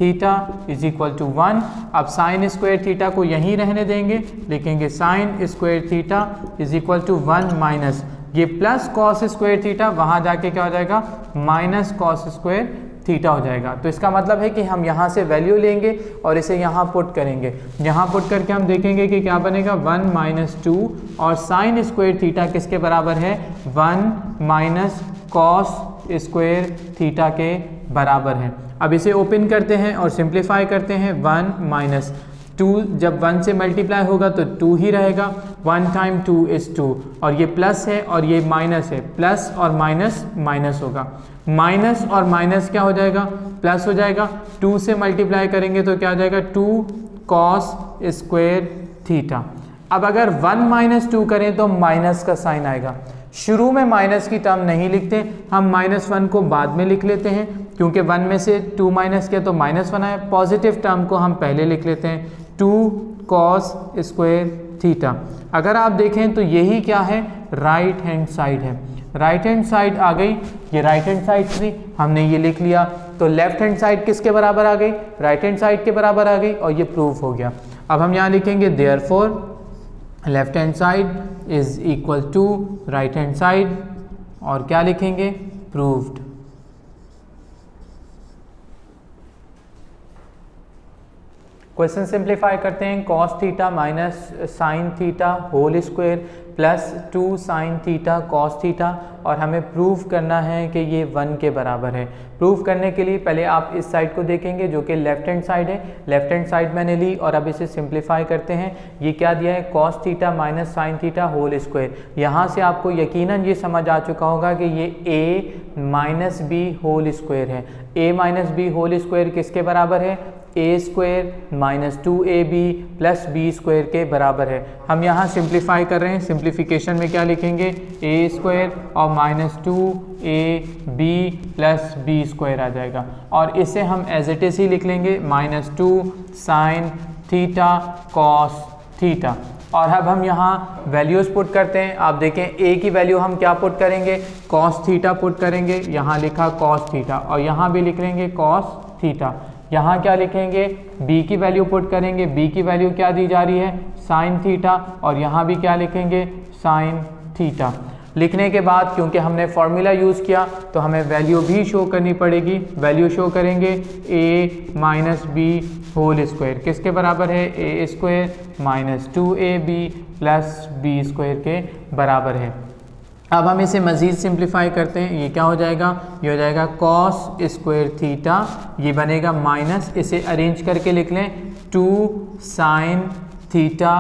theta is equal to 1। अब साइन स्क्वायर थीटा को यहीं रहने देंगे, लिखेंगे sine square theta is equal to 1 minus ये प्लस कॉस स्क्वायर थीटा, वहाँ जाके क्या हो जाएगा माइनस कॉस स्क्वायर थीटा हो जाएगा। तो इसका मतलब है कि हम यहाँ से वैल्यू लेंगे और इसे यहाँ पुट करेंगे। यहाँ पुट करके हम देखेंगे कि क्या बनेगा 1 माइनस 2 और साइन स्क्वायर थीटा किसके बराबर है 1 माइनस कॉस स्क्वायर थीटा के बराबर है। अब इसे ओपन करते हैं और सिंप्लीफाई करते हैं। 1 माइनस 2 जब 1 से मल्टीप्लाई होगा तो 2 ही रहेगा, 1 टाइम 2 इज़ 2 और ये प्लस है और ये माइनस है, प्लस और माइनस माइनस होगा, माइनस और माइनस क्या हो जाएगा प्लस हो जाएगा। 2 से मल्टीप्लाई करेंगे तो क्या हो जाएगा 2 कॉस स्क्वायर थीटा। अब अगर 1 माइनस 2 करें तो माइनस का साइन आएगा। शुरू में माइनस की टर्म नहीं लिखते, हम -1 को बाद में लिख लेते हैं, क्योंकि 1 में से 2 माइनस किया तो -1 आया। पॉजिटिव टर्म को हम पहले लिख लेते हैं 2 कॉस स्क्वायर थीटा। अगर आप देखें तो यही क्या है राइट हैंड साइड है, राइट हैंड साइड आ गई, ये राइट हैंड साइड थी, हमने ये लिख लिया। तो लेफ्ट हैंड साइड किसके बराबर आ गई राइट हैंड साइड के बराबर आ गई और ये प्रूफ हो गया। अब हम यहाँ लिखेंगे therefore left hand side is equal to right hand side और क्या लिखेंगे प्रूव्ड। क्वेश्चन सिंप्लीफाई करते हैं। Cos theta minus sine theta whole square plus 2 sine theta cos theta और हमें प्रूव करना है कि ये 1 के बराबर है। प्रूव करने के लिए पहले आप इस साइड को देखेंगे जो कि लेफ्ट हैंड साइड है, लेफ्ट हैंड साइड मैंने ली और अब इसे सिंप्लीफाई करते हैं। ये क्या दिया है cos theta minus sine theta whole square. यहाँ से आपको यकीनन ये समझ आ चुका होगा कि ये a minus b whole square है। a minus b whole square किसके बराबर है a square minus 2ab plus b square के बराबर है। हम यहाँ सिंप्लीफाई कर रहे हैं, सिंप्लीफिकेशन में क्या लिखेंगे ए स्क्वायर और minus 2ab plus b square आ जाएगा और इसे हम एज इट इज ही लिख लेंगे -2 साइन थीटा कॉस थीटा। और अब हम यहाँ वैल्यूज़ पुट करते हैं। आप देखें a की वैल्यू हम क्या पुट करेंगे कॉस थीटा पुट करेंगे, यहाँ लिखा कॉस थीटा और यहाँ भी लिख लेंगे कॉस थीटा। यहाँ क्या लिखेंगे b की वैल्यू पुट करेंगे, b की वैल्यू क्या दी जा रही है साइन थीटा और यहाँ भी क्या लिखेंगे साइन थीटा। लिखने के बाद क्योंकि हमने फॉर्मूला यूज़ किया तो हमें वैल्यू भी शो करनी पड़ेगी। वैल्यू शो करेंगे a minus b whole square किसके बराबर है a square minus 2ab plus b square के बराबर है। अब हम इसे मज़ीद सिंप्लीफाई करते हैं। ये क्या हो जाएगा ये हो जाएगा कॉस स्क्वायर थीटा, ये बनेगा माइनस, इसे अरेंज करके लिख लें 2 sine theta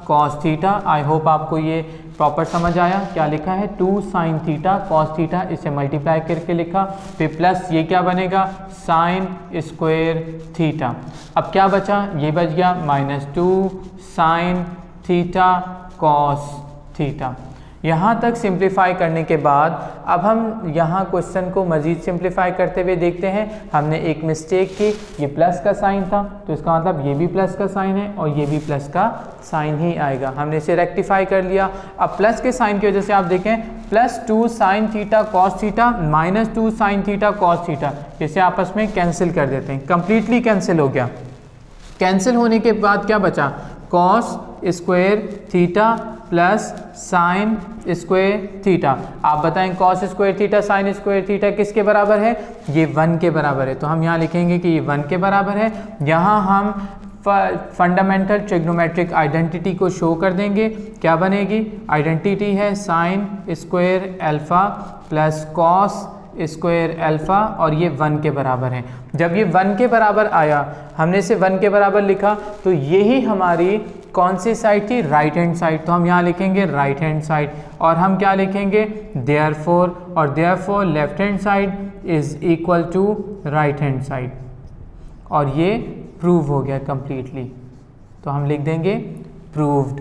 cos theta. I hope आपको ये प्रॉपर समझ आया। क्या लिखा है 2 साइन थीटा कॉस थीटा, इसे मल्टीप्लाई करके लिखा, फिर प्लस ये क्या बनेगा साइन स्क्वायर थीटा। अब क्या बचा ये बच गया -2 साइन थीटा कॉस थीटा। यहाँ तक सिंप्लीफाई करने के बाद अब हम यहाँ क्वेश्चन को मज़ीद सिंप्लीफाई करते हुए देखते हैं। हमने एक मिस्टेक की, ये प्लस का साइन था तो इसका मतलब ये भी प्लस का साइन है और ये भी प्लस का साइन ही आएगा। हमने इसे रेक्टिफाई कर लिया। अब प्लस के साइन की वजह से आप देखें +2 sine theta cos theta -2 sine theta cos theta, इसे आपस में कैंसिल कर देते हैं। कम्प्लीटली कैंसिल हो गया। कैंसिल होने के बाद क्या बचा cos square theta plus sine square theta. आप बताएं cos square theta sine square theta किसके बराबर है ये 1 के बराबर है। तो हम यहाँ लिखेंगे कि ये 1 के बराबर है। यहाँ हम फंडामेंटल ट्रिग्नोमेट्रिक आइडेंटिटी को शो कर देंगे। क्या बनेगी आइडेंटिटी है sine square alpha plus cos square alpha और ये 1 के बराबर है। जब ये 1 के बराबर आया हमने इसे 1 के बराबर लिखा तो यही हमारी कौन सी साइड थी राइट हैंड साइड। तो हम यहाँ लिखेंगे राइट हैंड साइड और हम क्या लिखेंगे देयरफॉर, और therefore left hand side is equal to right hand side और ये प्रूव हो गया कंप्लीटली। तो हम लिख देंगे प्रूव्ड।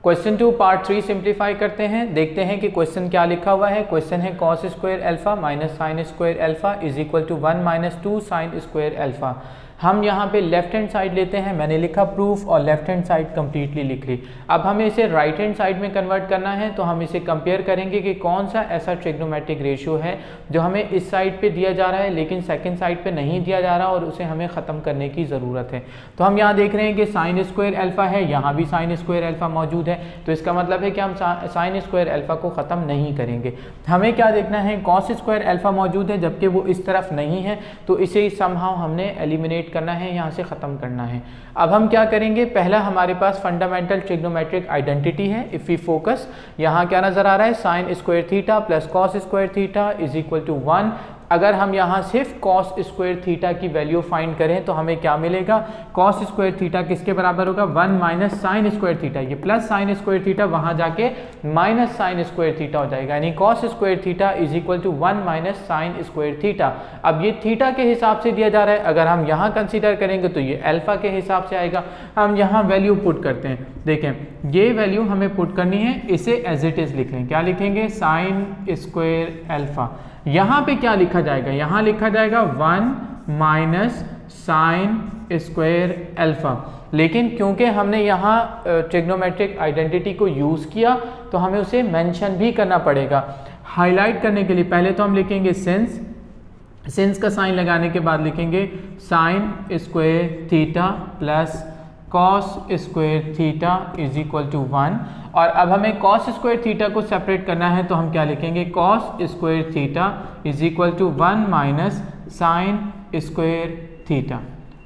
क्वेश्चन 2 पार्ट 3 सिंप्लीफाई करते हैं। देखते हैं कि क्वेश्चन क्या लिखा हुआ है। क्वेश्चन है cos square alpha minus sine square alpha is equal to 1 minus 2 sine square alpha. हम यहाँ पे लेफ्ट हैंड साइड लेते हैं, मैंने लिखा प्रूफ और लेफ्ट हैंड साइड कंप्लीटली लिख ली। अब हमें इसे राइट हैंड साइड में कन्वर्ट करना है, तो हम इसे कंपेयर करेंगे कि कौन सा ऐसा ट्रिग्नोमेट्रिक रेशियो है जो हमें इस साइड पे दिया जा रहा है लेकिन सेकंड साइड पे नहीं दिया जा रहा और उसे हमें ख़त्म करने की ज़रूरत है। तो हम यहाँ देख रहे हैं कि साइन स्क्वायर अल्फा है, यहाँ भी साइन स्क्वायर अल्फा मौजूद है, तो इसका मतलब है कि हम साइन स्क्वायर अल्फा को ख़त्म नहीं करेंगे। हमें क्या देखना है, कॉस स्क्वायर अल्फा मौजूद है जबकि वो इस तरफ नहीं है, तो इसे समहाउ हमने एलिमिनेट करना है, यहाँ से ख़त्म करना है। अब हम क्या करेंगे, पहला हमारे पास फंडामेंटल ट्रिग्नोमेट्रिक आइडेंटिटी है। इफ़ वी फोकस, यहाँ क्या नज़र आ रहा है, sine square theta plus cos square theta is equal to 1। अगर हम यहाँ सिर्फ कॉस स्क्वायर थीटा की वैल्यू फाइंड करें तो हमें क्या मिलेगा, कॉस स्क्वायर थीटा किसके बराबर होगा, 1 माइनस साइन स्क्वायर थीटा। ये प्लस साइन स्क्वायर थीटा वहाँ जाके माइनस साइन स्क्वायर थीटा हो जाएगा, यानी cos square theta is equal to 1 minus sine square theta. अब ये थीटा के हिसाब से दिया जा रहा है, अगर हम यहाँ कंसीडर करेंगे तो ये अल्फा के हिसाब से आएगा। हम यहाँ वैल्यू पुट करते हैं, देखें ये वैल्यू हमें पुट करनी है, इसे एज इट इज़ लिख लें। क्या लिखेंगे, साइन स्क्वायर अल्फा। यहाँ पे क्या लिखा जाएगा, यहाँ लिखा जाएगा 1 माइनस साइन स्क्वायर अल्फा। लेकिन क्योंकि हमने यहाँ ट्रिग्नोमेट्रिक आइडेंटिटी को यूज़ किया तो हमें उसे मेंशन भी करना पड़ेगा। हाईलाइट करने के लिए पहले तो हम लिखेंगे सिंस का साइन लगाने के बाद लिखेंगे sine square theta plus cos square theta is equal to 1। और अब हमें कॉस स्क्वायर थीटा को सेपरेट करना है, तो हम क्या लिखेंगे, cos square theta is equal to 1 minus sine square theta.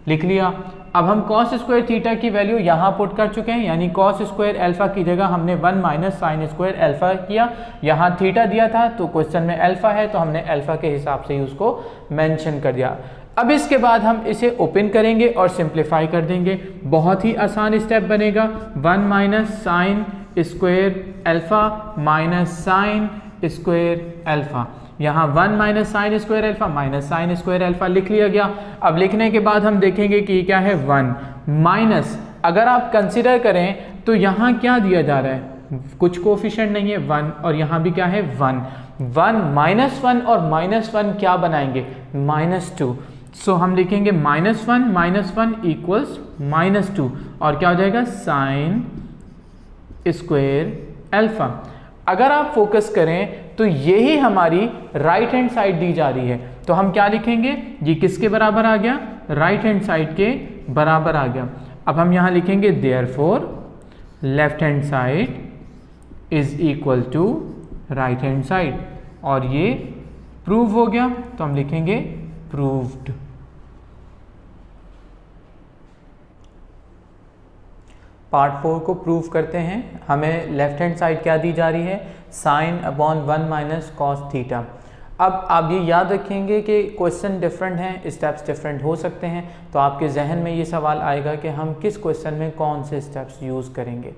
लिख लिया। अब हम कॉस स्क्वायर थीटा की वैल्यू यहाँ पुट कर चुके हैं, यानी कॉस स्क्वायर अल्फा की जगह हमने 1 माइनस साइन स्क्वायर अल्फा किया। यहाँ थीटा दिया था तो क्वेश्चन में अल्फा है, तो हमने अल्फा के हिसाब से ही उसको मेंशन कर दिया। अब इसके बाद हम इसे ओपन करेंगे और सिंप्लीफाई कर देंगे। बहुत ही आसान स्टेप बनेगा, 1 minus sine square alpha minus sine square alpha. यहाँ 1 minus sine square alpha minus sine square alpha लिख लिया गया। अब लिखने के बाद हम देखेंगे कि क्या है, 1 माइनस, अगर आप कंसिडर करें तो यहाँ क्या दिया जा रहा है, कुछ कोफिशिएंट नहीं है, 1, और यहाँ भी क्या है 1 माइनस 1 और माइनस 1 क्या बनाएंगे, -2। सो हम लिखेंगे -1 इक्वल्स -2 और क्या हो जाएगा, साइन स्क्वायर अल्फा। अगर आप फोकस करें तो यही हमारी राइट हैंड साइड दी जा रही है, तो हम क्या लिखेंगे, ये किसके बराबर आ गया, राइट हैंड साइड के बराबर आ गया। अब हम यहाँ लिखेंगे therefore left hand side is equal to right hand side, और ये प्रूव हो गया, तो हम लिखेंगे प्रूव्ड। पार्ट 4 को प्रूव करते हैं। हमें लेफ्ट हैंड साइड क्या दी जा रही है, sine upon 1 minus cos theta. अब आप ये याद रखेंगे कि क्वेश्चन डिफरेंट हैं, स्टेप्स डिफरेंट हो सकते हैं, तो आपके जहन में ये सवाल आएगा कि हम किस क्वेश्चन में कौन से स्टेप्स यूज़ करेंगे।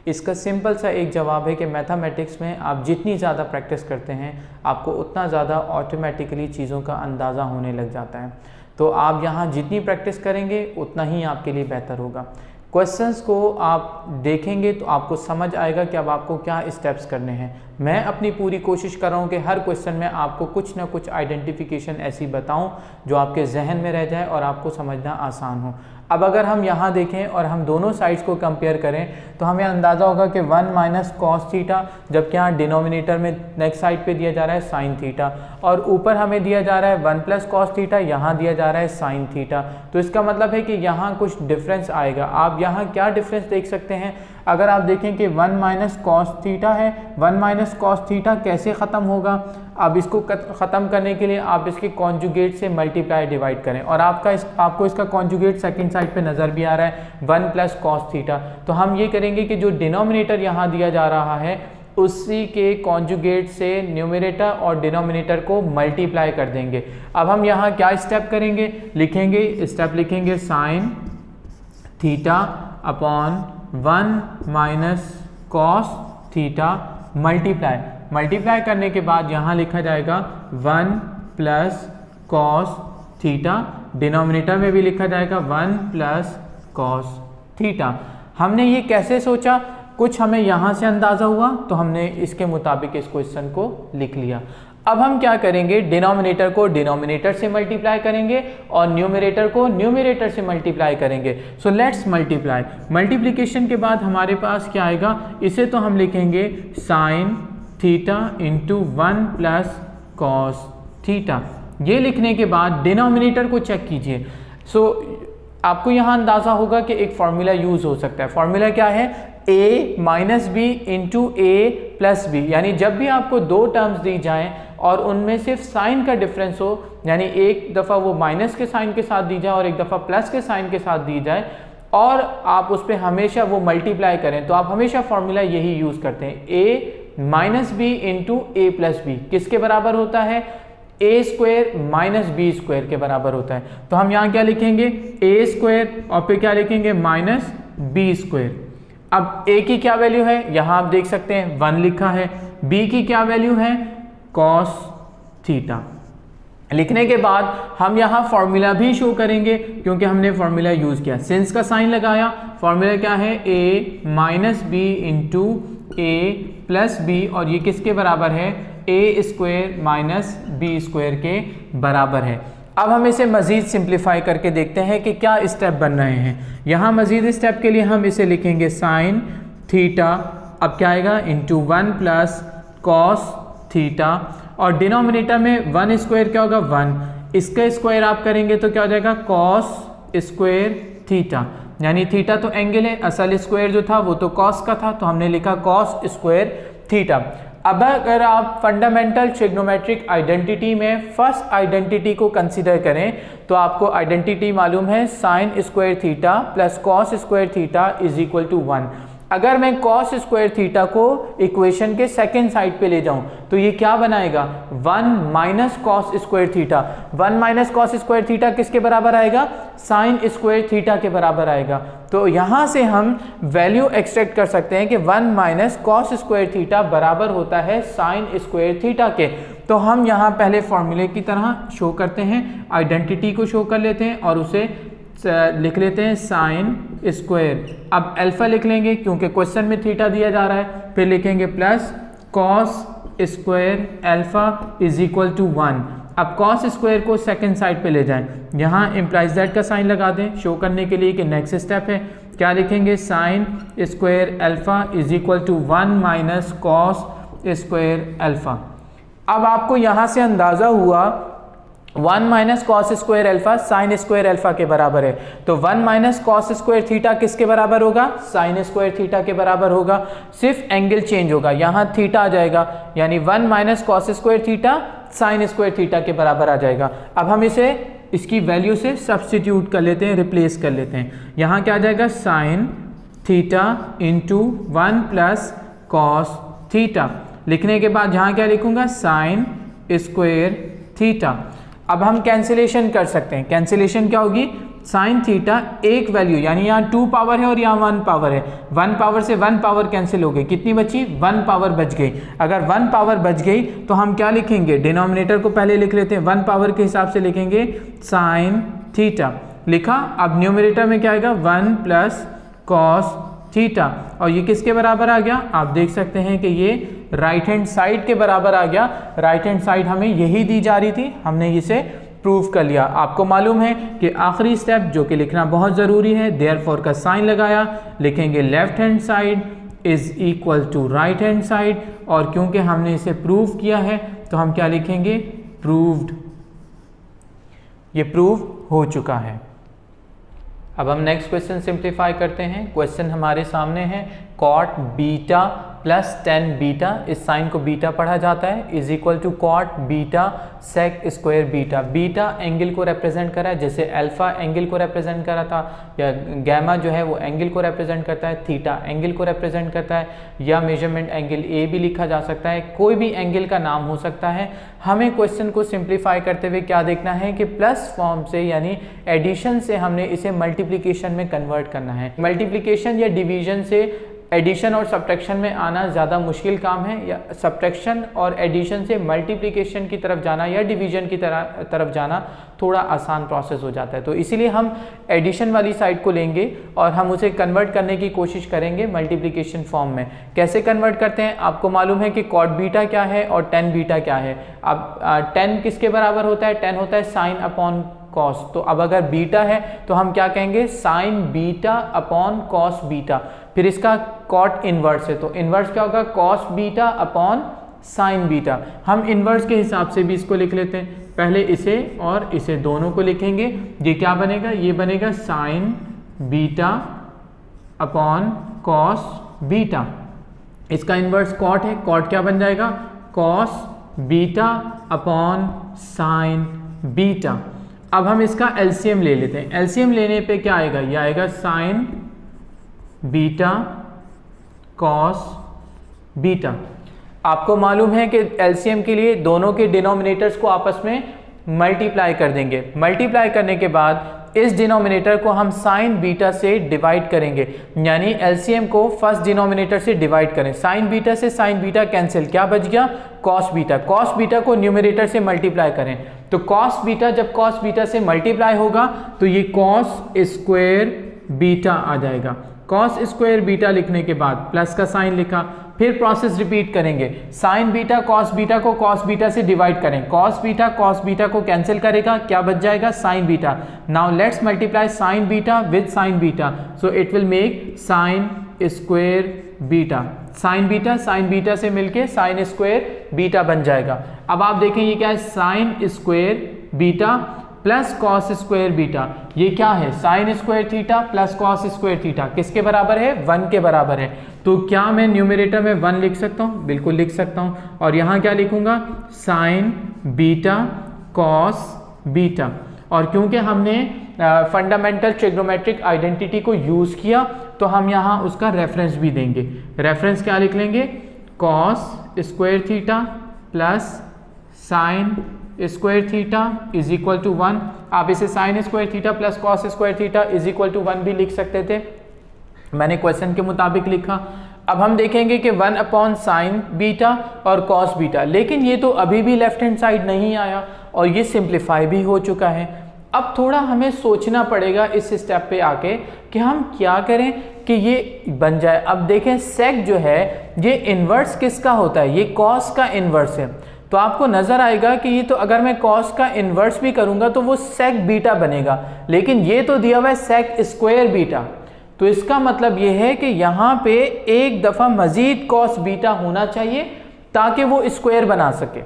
इसका सिंपल सा एक जवाब है कि मैथमेटिक्स में आप जितनी ज़्यादा प्रैक्टिस करते हैं आपको उतना ज़्यादा ऑटोमेटिकली चीज़ों का अंदाज़ा होने लग जाता है। तो आप यहाँ जितनी प्रैक्टिस करेंगे उतना ही आपके लिए बेहतर होगा। क्वेश्चंस को आप देखेंगे तो आपको समझ आएगा कि अब आपको क्या स्टेप्स करने हैं। मैं अपनी पूरी कोशिश कर रहा हूँ कि हर क्वेश्चन में आपको कुछ ना कुछ आइडेंटिफिकेशन ऐसी बताऊँ जो आपके जहन में रह जाए और आपको समझना आसान हो। अब अगर हम यहाँ देखें और हम दोनों साइड्स को कंपेयर करें तो हमें अंदाज़ा होगा कि 1 माइनस कॉस थीटा, जबकि यहाँ डिनोमिनेटर में नेक्स्ट साइड पे दिया जा रहा है साइन थीटा, और ऊपर हमें दिया जा रहा है 1 प्लस कॉस थीटा, यहाँ दिया जा रहा है साइन थीटा। तो इसका मतलब है कि यहाँ कुछ डिफरेंस आएगा। आप यहाँ क्या डिफरेंस देख सकते हैं, अगर आप देखें कि 1 माइनस कॉस थीटा है, 1 माइनस कॉस थीटा कैसे ख़त्म होगा, अब इसको ख़त्म करने के लिए आप इसके कॉन्जुगेट से मल्टीप्लाई डिवाइड करें, और आपको इसका कॉन्जुगेट सेकंड साइड पे नज़र भी आ रहा है 1 प्लस कॉस थीटा। तो हम ये करेंगे कि जो डिनोमिनेटर यहाँ दिया जा रहा है उसी के कॉन्जुगेट से न्यूमरेटर और डिनोमिनेटर को मल्टीप्लाई कर देंगे। अब हम यहाँ क्या स्टेप करेंगे, स्टेप लिखेंगे sign theta upon 1 minus cos theta multiply करने के बाद यहाँ लिखा जाएगा 1 प्लस कॉस थीटा, डिनोमिनेटर में भी लिखा जाएगा 1 प्लस कॉस थीटा। हमने ये कैसे सोचा, कुछ हमें यहाँ से अंदाज़ा हुआ तो हमने इसके मुताबिक इस क्वेश्चन को लिख लिया। अब हम क्या करेंगे, डिनोमिनेटर को डिनोमिनेटर से मल्टीप्लाई करेंगे और न्यूमरेटर को न्यूमरेटर से मल्टीप्लाई करेंगे। So let's multiply. मल्टीप्लिकेशन के बाद हमारे पास क्या आएगा, इसे तो हम लिखेंगे sign theta into 1 plus cos theta. ये लिखने के बाद डिनोमिनेटर को चेक कीजिए। सो आपको यहाँ अंदाज़ा होगा कि एक फॉर्मूला यूज़ हो सकता है। फॉर्मूला क्या है, a minus b into a plus b. यानी जब भी आपको दो टर्म्स दी जाएं और उनमें सिर्फ साइन का डिफरेंस हो, यानी एक दफ़ा वो माइनस के साइन के साथ दी जाए और एक दफ़ा प्लस के साइन के साथ दी जाए, और आप उस पर हमेशा वो मल्टीप्लाई करें, तो आप हमेशा फॉर्मूला यही यूज़ करते हैं, a minus b into a plus b किसके बराबर होता है, a square minus b square के बराबर होता है। तो हम यहाँ क्या लिखेंगे, ए स्क्वायर और फिर क्या लिखेंगे माइनस बी स्क्वायर। अब ए की क्या वैल्यू है, यहाँ आप देख सकते हैं 1 लिखा है। बी की क्या वैल्यू है, कॉस थीटा। लिखने के बाद हम यहाँ फॉर्मूला भी शो करेंगे क्योंकि हमने फॉर्मूला यूज़ किया, सिंस का साइन लगाया। फॉर्मूला क्या है, ए minus b into a plus B, और ये किसके बराबर है, a square minus b square के बराबर है। अब हम इसे मज़ीद सिंप्लीफाई करके देखते हैं कि क्या स्टेप बन रहे हैं। यहाँ मज़ीद स्टेप के लिए हम इसे लिखेंगे साइन थीटा, अब क्या आएगा इंटू 1 प्लस कॉस थीटा, और डिनोमिनेटर में 1 स्क्वायर क्या होगा 1, इसका स्क्वायर आप करेंगे तो क्या हो जाएगा कॉस स्क्वायर थीटा। यानी थीटा तो एंगल है, असल स्क्वायर जो था वो तो कॉस का था, तो हमने लिखा कॉस स्क्वायर थीटा। अब अगर आप फंडामेंटल ट्रिग्नोमेट्रिक आइडेंटिटी में फर्स्ट आइडेंटिटी को कंसीडर करें तो आपको आइडेंटिटी मालूम है, sine square theta plus cos square theta is equal to 1। अगर मैं कॉस स्क्वायर थीटा को इक्वेशन के सेकेंड साइड पे ले जाऊं तो ये क्या बनाएगा, 1 minus cos square theta. 1 minus cos square theta किसके बराबर आएगा, साइन स्क्वायर थीटा के बराबर आएगा। तो यहाँ से हम वैल्यू एक्सट्रैक्ट कर सकते हैं कि 1 माइनस कॉस स्क्वायर थीटा बराबर होता है साइन स्क्वायर थीटा के। तो हम यहाँ पहले फॉर्मूले की तरह शो करते हैं, आइडेंटिटी को शो कर लेते हैं और उसे लिख लेते हैं साइन स्क्वायर। अब अल्फा लिख लेंगे क्योंकि क्वेश्चन में थीटा दिया जा रहा है, फिर लिखेंगे plus cos square alpha is equal to 1। अब कॉस स्क्वायर को सेकंड साइड पे ले जाएं, यहाँ इम्प्लाइज दैट का साइन लगा दें शो करने के लिए कि नेक्स्ट स्टेप है। क्या लिखेंगे, sine square alpha is equal to 1 minus cos square alpha. अब आपको यहाँ से अंदाज़ा हुआ 1 minus cos square alpha sine square alpha के बराबर है, तो 1 माइनस कॉस स्क्वायर थीटा किसके बराबर होगा, साइन स्क्वायर थीटा के बराबर होगा। सिर्फ एंगल चेंज होगा, यहाँ थीटा आ जाएगा, यानी 1 minus cos square theta sine square theta के बराबर आ जाएगा। अब हम इसे इसकी वैल्यू से सब्सटीट्यूट कर लेते हैं, रिप्लेस कर लेते हैं। यहाँ क्या आ जाएगा, sine theta into 1 plus cos theta. लिखने के बाद यहाँ क्या लिखूंगा, साइन स्क्वायर थीटा। अब हम कैंसिलेशन कर सकते हैं, कैंसिलेशन क्या होगी, साइन थीटा एक वैल्यू, यानी यहाँ 2 पावर है और यहाँ 1 पावर है, 1 पावर से 1 पावर कैंसिल हो गई, कितनी बची, 1 पावर बच गई। अगर 1 पावर बच गई तो हम क्या लिखेंगे, डिनोमिनेटर को पहले लिख लेते हैं, 1 पावर के हिसाब से लिखेंगे साइन थीटा, लिखा। अब न्यूमरेटर में क्या आएगा, 1 प्लस कॉस थीटा, और ये किसके बराबर आ गया, आप देख सकते हैं कि ये राइट हैंड साइड के बराबर आ गया। राइट हैंड साइड हमें यही दी जा रही थी, हमने इसे प्रूव कर लिया। आपको मालूम है कि आखिरी स्टेप जो कि लिखना बहुत ज़रूरी है, देयरफॉर का साइन लगाया, लिखेंगे left hand side is equal to right hand side, और क्योंकि हमने इसे प्रूव किया है तो हम क्या लिखेंगे, प्रूव्ड। ये प्रूव हो चुका है। अब हम नेक्स्ट क्वेश्चन सिंप्लीफाई करते हैं। क्वेश्चन हमारे सामने है, cot beta plus tan beta, इस साइन को बीटा पढ़ा जाता है, is equal to cot beta sec square beta. Beta angle को रिप्रेजेंट करा है, जैसे अल्फा एंगल को रिप्रेजेंट करा था, या गैमा जो है वो एंगल को रिप्रेजेंट करता है, थीटा एंगल को रिप्रेजेंट करता है, या मेजरमेंट एंगल ए भी लिखा जा सकता है, कोई भी एंगल का नाम हो सकता है। हमें क्वेश्चन को सिंप्लीफाई करते हुए क्या देखना है कि प्लस फॉर्म से यानी एडिशन से हमने इसे मल्टीप्लिकेशन में कन्वर्ट करना है। मल्टीप्लिकेशन या डिवीजन से एडिशन और सब्ट्रैक्शन में आना ज़्यादा मुश्किल काम है, या सब्ट्रैक्शन और एडिशन से मल्टीप्लिकेशन की तरफ जाना या डिवीजन की तरफ जाना थोड़ा आसान प्रोसेस हो जाता है। तो इसीलिए हम एडिशन वाली साइड को लेंगे और हम उसे कन्वर्ट करने की कोशिश करेंगे मल्टीप्लिकेशन फॉर्म में। कैसे कन्वर्ट करते हैं? आपको मालूम है कि कॉट बीटा क्या है और टेन बीटा क्या है। अब 10 किसके बराबर होता है? 10 होता है साइन अपॉन कॉस। तो अब अगर बीटा है तो हम क्या कहेंगे? Sign beta upon cos beta. फिर इसका कॉट इनवर्स है, तो इनवर्स क्या होगा? Cos beta upon sine beta. हम इनवर्स के हिसाब से भी इसको लिख लेते हैं। पहले इसे और इसे दोनों को लिखेंगे। ये क्या बनेगा? ये बनेगा sign beta upon cos beta. इसका इनवर्स कॉट है, कॉट क्या बन जाएगा? Cos beta upon sine beta. अब हम इसका एलसीएम ले लेते हैं। एलसीएम लेने पे क्या आएगा? ये आएगा साइन बीटा कॉस बीटा। आपको मालूम है कि एलसीएम के लिए दोनों के डिनोमिनेटर्स को आपस में मल्टीप्लाई कर देंगे। मल्टीप्लाई करने के बाद इस डिनोमिनेटर को हम साइन बीटा से डिवाइड करेंगे, यानी एलसीएम को फर्स्ट डिनोमिनेटर से डिवाइड करें। साइन बीटा से साइन बीटा कैंसिल, क्या बच गया? Cos beta. कॉस बीटा को न्यूमरेटर से मल्टीप्लाई करें, तो कॉस बीटा जब कॉस बीटा से मल्टीप्लाई होगा तो ये कॉस स्क्वायर बीटा आ जाएगा। कॉस स्क्वायर बीटा लिखने के बाद प्लस का साइन लिखा, फिर प्रोसेस रिपीट करेंगे। साइन बीटा कॉस बीटा को कॉस बीटा से डिवाइड करें, कॉस बीटा को कैंसिल करेगा, क्या बच जाएगा? Sign beta. Now let's multiply sign beta with sign beta, so it will make sine square beta. Sign beta से मिलके साइन स्क्वायर बीटा बन जाएगा। अब आप देखें ये क्या है? Sine square beta plus cos square beta. ये क्या है? Sine square theta plus cos square theta. किसके बराबर है? 1 के बराबर है। तो क्या मैं न्यूमरेटर में 1 लिख सकता हूँ? बिल्कुल लिख सकता हूँ। और यहाँ क्या लिखूंगा? Sign beta cos beta. और क्योंकि हमने फंडामेंटल ट्रिग्नोमेट्रिक आइडेंटिटी को यूज किया तो हम यहाँ उसका रेफरेंस भी देंगे। रेफरेंस क्या लिख लेंगे? Cos square theta plus sine square theta is equal to 1। आप इसे sine square theta plus cos square theta is equal to 1 भी लिख सकते थे, मैंने क्वेश्चन के मुताबिक लिखा। अब हम देखेंगे कि 1 अपॉन साइन बीटा और कॉस बीटा, लेकिन ये तो अभी भी लेफ्ट हैंड साइड नहीं आया और ये सिंप्लीफाई भी हो चुका है। अब थोड़ा हमें सोचना पड़ेगा इस स्टेप पे आके कि हम क्या करें कि ये बन जाए। अब देखें सेक जो है ये इन्वर्स किसका होता है? ये कॉस का इन्वर्स है। तो आपको नजर आएगा कि ये तो अगर मैं कॉस का इन्वर्स भी करूंगा तो वो सेक बीटा बनेगा, लेकिन ये तो दिया हुआ है सेक स्क्वायर बीटा। तो इसका मतलब ये है कि यहाँ पे एक दफा मजीद कॉस बीटा होना चाहिए ताकि वो स्क्वायर बना सके।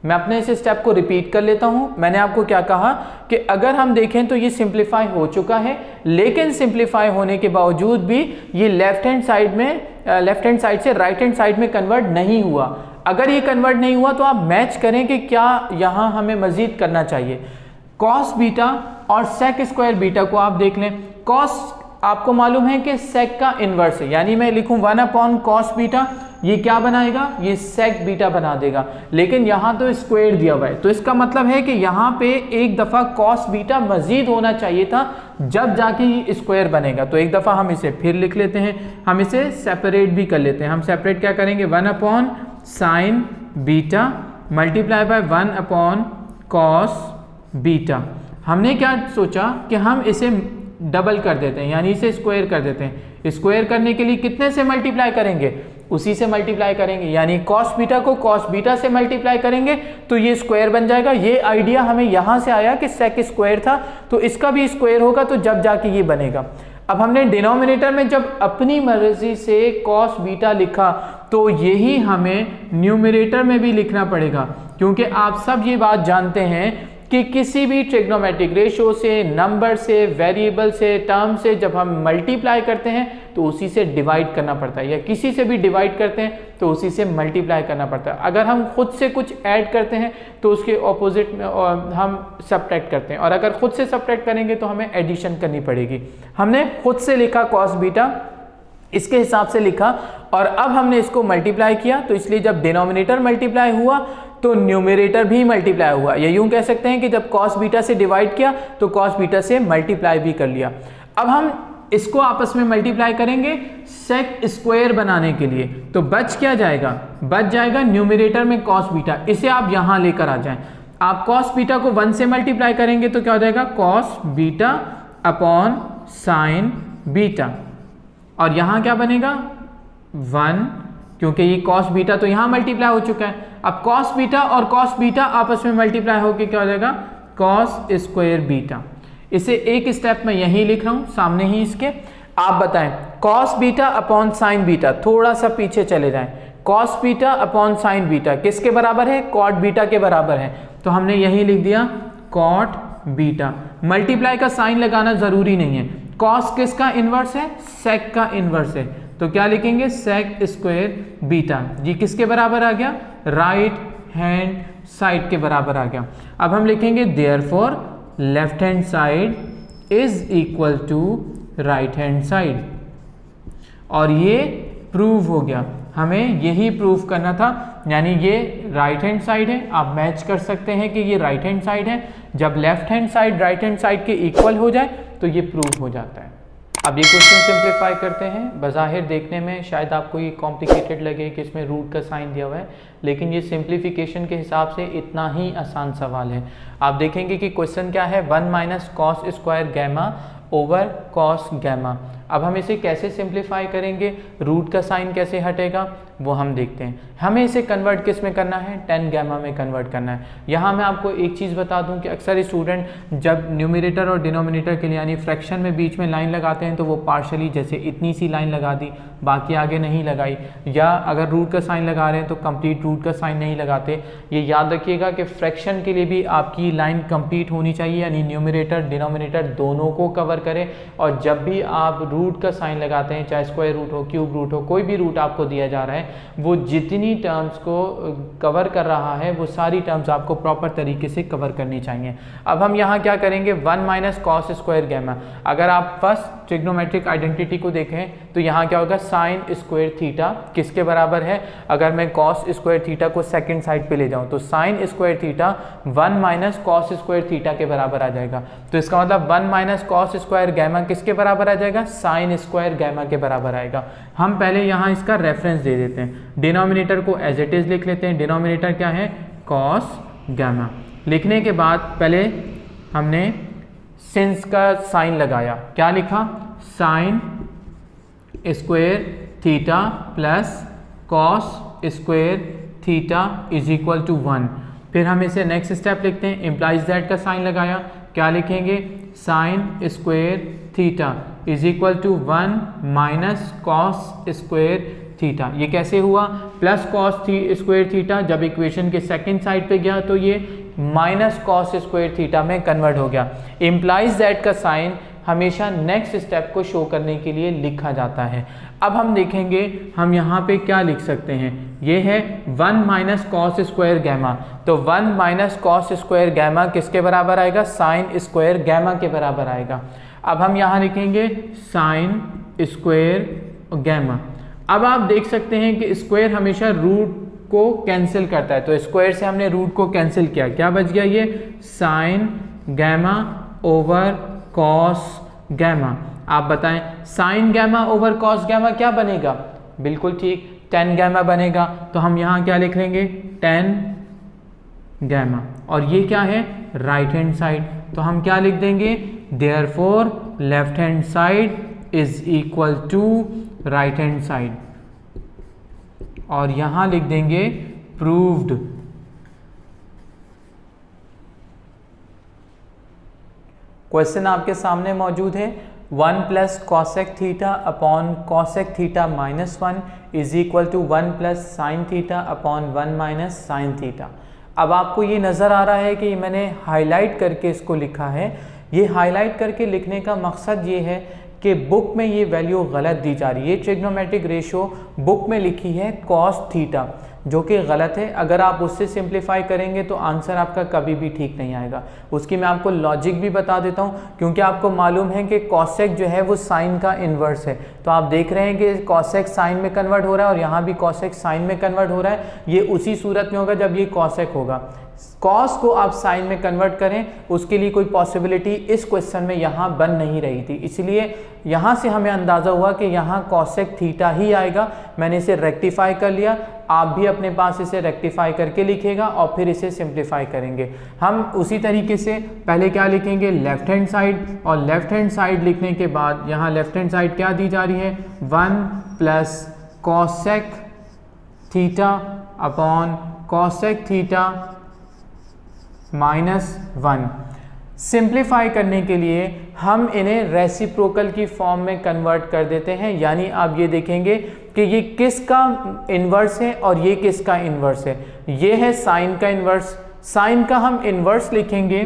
मैं अपने इस स्टेप को रिपीट कर लेता हूँ। मैंने आपको क्या कहा कि अगर हम देखें तो ये सिंप्लीफाई हो चुका है, लेकिन सिंप्लीफाई होने के बावजूद भी ये लेफ्ट हैंड साइड से राइट हैंड साइड में कन्वर्ट नहीं हुआ। अगर ये कन्वर्ट नहीं हुआ तो आप मैच करें कि क्या यहाँ हमें मजीद करना चाहिए। कॉस बीटा और सेक स्क्वायर बीटा को आप देख लें। कॉस आपको मालूम है कि सेक का इन्वर्स है, यानी मैं लिखूं 1 अपॉन कॉस बीटा, ये क्या बनाएगा? ये सेक बीटा बना देगा, लेकिन यहाँ तो स्क्वायर दिया हुआ है। तो इसका मतलब है कि यहाँ पे एक दफ़ा कॉस बीटा मजीद होना चाहिए था जब जाके ये स्क्वायर बनेगा। तो एक दफ़ा हम इसे फिर लिख लेते हैं, हम इसे सेपरेट भी कर लेते हैं। हम सेपरेट क्या करेंगे? 1 upon sine beta multiply by 1 upon cos beta. हमने क्या सोचा कि हम इसे डबल कर देते हैं, यानी इसे स्क्वायर कर देते हैं। स्क्वायर करने के लिए कितने से मल्टीप्लाई करेंगे? उसी से मल्टीप्लाई करेंगे, यानी कॉस बीटा को कॉस बीटा से मल्टीप्लाई करेंगे तो ये स्क्वायर बन जाएगा। ये आइडिया हमें यहाँ से आया कि सेक स्क्वायर था, तो इसका भी स्क्वायर होगा तो जब जाके ये बनेगा। अब हमने डिनोमिनेटर में जब अपनी मर्जी से कॉस बीटा लिखा तो यही हमें न्यूमरेटर में भी लिखना पड़ेगा, क्योंकि आप सब ये बात जानते हैं कि किसी भी ट्रिग्नोमेट्रिक रेशो से, नंबर से, वेरिएबल से, टर्म से जब हम मल्टीप्लाई करते हैं तो उसी से डिवाइड करना पड़ता है, या किसी से भी डिवाइड करते हैं तो उसी से मल्टीप्लाई करना पड़ता है। अगर हम खुद से कुछ ऐड करते हैं तो उसके ऑपोजिट में हम सब्ट्रैक्ट करते हैं, और अगर खुद से सब्ट्रैक्ट करेंगे तो हमें एडिशन करनी पड़ेगी। हमने खुद से लिखा कॉस बीटा, इसके हिसाब से लिखा, और अब हमने इसको मल्टीप्लाई किया, तो इसलिए जब डिनोमिनेटर मल्टीप्लाई हुआ तो न्यूमरेटर भी मल्टीप्लाई हुआ। या यूं कह सकते हैं कि जब कॉस बीटा से डिवाइड किया तो कॉस बीटा से मल्टीप्लाई भी कर लिया। अब हम इसको आपस में मल्टीप्लाई करेंगे सेक स्क्वायर बनाने के लिए, तो बच क्या जाएगा, बच जाएगा न्यूमरेटर में कॉस बीटा। इसे आप यहां लेकर आ जाएं, आप कॉस बीटा को 1 से मल्टीप्लाई करेंगे तो क्या हो जाएगा, cos beta upon sine beta, और यहां क्या बनेगा 1, क्योंकि ये कॉस बीटा तो यहां मल्टीप्लाई हो चुका है। अब कॉस बीटा और कॉस बीटा आपस में मल्टीप्लाई होकर क्या हो जाएगा, कॉस स्क्वायर बीटा। इसे एक स्टेप में यही लिख रहा हूं सामने ही इसके। आप बताएं cos beta upon sine beta, थोड़ा सा पीछे चले जाएं, cos beta upon sine beta किसके बराबर है, कॉट बीटा के बराबर है, तो हमने यही लिख दिया कॉट बीटा। मल्टीप्लाई का साइन लगाना जरूरी नहीं है, कॉस किसका इनवर्स है, सेक का इनवर्स है, तो क्या लिखेंगे सेक स्क्वायर बीटा। ये किसके बराबर आ गया, राइट हैंड साइड के बराबर आ गया। अब हम लिखेंगे therefore left hand side is equal to right hand side, और ये प्रूव हो गया। हमें यही प्रूव करना था, यानी ये राइट हैंड साइड है, आप मैच कर सकते हैं कि ये राइट हैंड साइड है। जब left hand side right hand side के इक्वल हो जाए तो ये प्रूव हो जाता है। अब ये क्वेश्चन सिंप्लीफाई करते हैं। बज़ाहिर देखने में शायद आपको ये कॉम्प्लिकेटेड लगे कि इसमें रूट का साइन दिया हुआ है, लेकिन ये सिंप्लीफिकेशन के हिसाब से इतना ही आसान सवाल है। आप देखेंगे कि क्वेश्चन क्या है, 1 minus cos square gamma over cos gamma. अब हम इसे कैसे सिंप्लीफाई करेंगे, रूट का साइन कैसे हटेगा वो हम देखते हैं। हमें इसे कन्वर्ट किस में करना है, टेन गैमा में कन्वर्ट करना है। यहाँ मैं आपको एक चीज़ बता दूं कि अक्सर स्टूडेंट जब न्यूमरेटर और डिनोमिनेटर के लिए यानी फ्रैक्शन में बीच में लाइन लगाते हैं तो वो पार्शली जैसे इतनी सी लाइन लगा दी, बाकी आगे नहीं लगाई, या अगर रूट का साइन लगा रहे हैं तो कंप्लीट रूट का साइन नहीं लगाते। ये याद रखिएगा कि फ्रैक्शन के लिए भी आपकी लाइन कंप्लीट होनी चाहिए, यानी न्यूमरेटर डिनोमिनेटर दोनों को कवर करे। और जब भी आप रूट का साइन लगाते हैं, चाहे स्क्वायर रूट हो, क्यूब रूट हो, कोई भी रूट आपको दिया जा रहा है, वो जितनी टर्म्स को कवर कर रहा है वो सारी टर्म्स आपको प्रॉपर तरीके से कवर करनी चाहिए। अब हम यहाँ क्या करेंगे, 1 माइनस कॉस स्क्वायर गैमा। अगर आप फर्स्ट ट्रिग्नोमेट्रिक आइडेंटिटी को देखें तो यहाँ क्या होगा, साइन स्क्वायर थीटा किसके बराबर है। अगर मैं कॉस स्क्वायर थीटा को सेकंड साइड पे ले जाऊँ तो sine square theta 1 minus cos square theta के बराबर आ जाएगा। तो इसका मतलब 1 माइनस कॉस स्क्वायर गैमा किसके बराबर आ जाएगा, साइन स्क्वायर गैमा के बराबर आएगा। हम पहले यहाँ इसका रेफरेंस दे देते हैं, डिनोमिनेटर को एज इट इज लिख लेते हैं। डिनोमिनेटर क्या है, कॉस गैमा। लिखने के बाद पहले हमने सिंस का साइन लगाया, क्या लिखा, sine square theta plus cos square theta is equal to 1। फिर हम इसे नेक्स्ट स्टेप लिखते हैं, इम्प्लाइज दैट का साइन लगाया, क्या लिखेंगे, sine square theta is equal to 1 minus cos square theta. ये कैसे हुआ, प्लस कॉस स्क्वायर थीटा जब इक्वेशन के सेकंड साइड पे गया तो ये माइनस कॉस स्क्वायर थीटा में कन्वर्ट हो गया। इम्प्लाइज दैट का साइन हमेशा नेक्स्ट स्टेप को शो करने के लिए लिखा जाता है। अब हम देखेंगे हम यहाँ पे क्या लिख सकते हैं, ये है 1 माइनस कॉस स्क्वायर गैमा। तो 1 माइनस कॉस स्क्वायर गैमा किसके बराबर आएगा, साइन स्क्वायर गैमा के बराबर आएगा। अब हम यहाँ लिखेंगे साइन स्क्वायर गैमा। अब आप देख सकते हैं कि स्क्वायर हमेशा रूट को कैंसिल करता है, तो स्क्वायर से हमने रूट को कैंसिल किया, क्या बच गया, ये sine gamma over cos gamma. आप बताएं sine gamma over cos gamma क्या बनेगा, बिल्कुल ठीक, 10 गैमा बनेगा। तो हम यहाँ क्या लिख लेंगे, 10 गैमा, और ये क्या है, राइट हैंड साइड। तो हम क्या लिख देंगे, therefore left hand side is equal to right hand side, और यहां लिख देंगे प्रूव्ड। क्वेश्चन आपके सामने मौजूद है, 1 plus cosec theta upon cosec theta minus 1 is equal to 1 plus sine theta upon 1 minus sine theta. अब आपको ये नज़र आ रहा है कि मैंने हाईलाइट करके इसको लिखा है। ये हाईलाइट करके लिखने का मकसद ये है कि बुक में ये वैल्यू गलत दी जा रही है। ट्रिग्नोमेट्रिक रेशो बुक में लिखी है कॉस थीटा, जो कि गलत है। अगर आप उससे सिंप्लीफाई करेंगे तो आंसर आपका कभी भी ठीक नहीं आएगा। उसकी मैं आपको लॉजिक भी बता देता हूँ, क्योंकि आपको मालूम है कि कॉसेक जो है वो साइन का इन्वर्स है। तो आप देख रहे हैं कि कॉसेक साइन में कन्वर्ट हो रहा है और यहाँ भी कॉसेक साइन में कन्वर्ट हो रहा है। ये उसी सूरत में होगा जब ये कॉसेक होगा। कॉस को आप साइन में कन्वर्ट करें, उसके लिए कोई पॉसिबिलिटी इस क्वेश्चन में यहाँ बन नहीं रही थी, इसलिए यहाँ से हमें अंदाज़ा हुआ कि यहाँ कॉसेक थीटा ही आएगा। मैंने इसे रेक्टिफाई कर लिया, आप भी अपने पास इसे रेक्टिफाई करके लिखेगा और फिर इसे सिंप्लीफाई करेंगे। हम उसी तरीके से पहले क्या लिखेंगे, लेफ्ट हैंड साइड, और लेफ्ट हैंड साइड लिखने के बाद यहाँ लेफ्ट हैंड साइड क्या दी जा रही है, 1 plus cosec theta upon cosec theta -1। Simplify करने के लिए हम इन्हें रेसिप्रोकल की फॉर्म में कन्वर्ट कर देते हैं, यानी आप ये देखेंगे कि ये किसका इन्वर्स है और ये किसका इन्वर्स है। ये है साइन का इन्वर्स, साइन का हम इन्वर्स लिखेंगे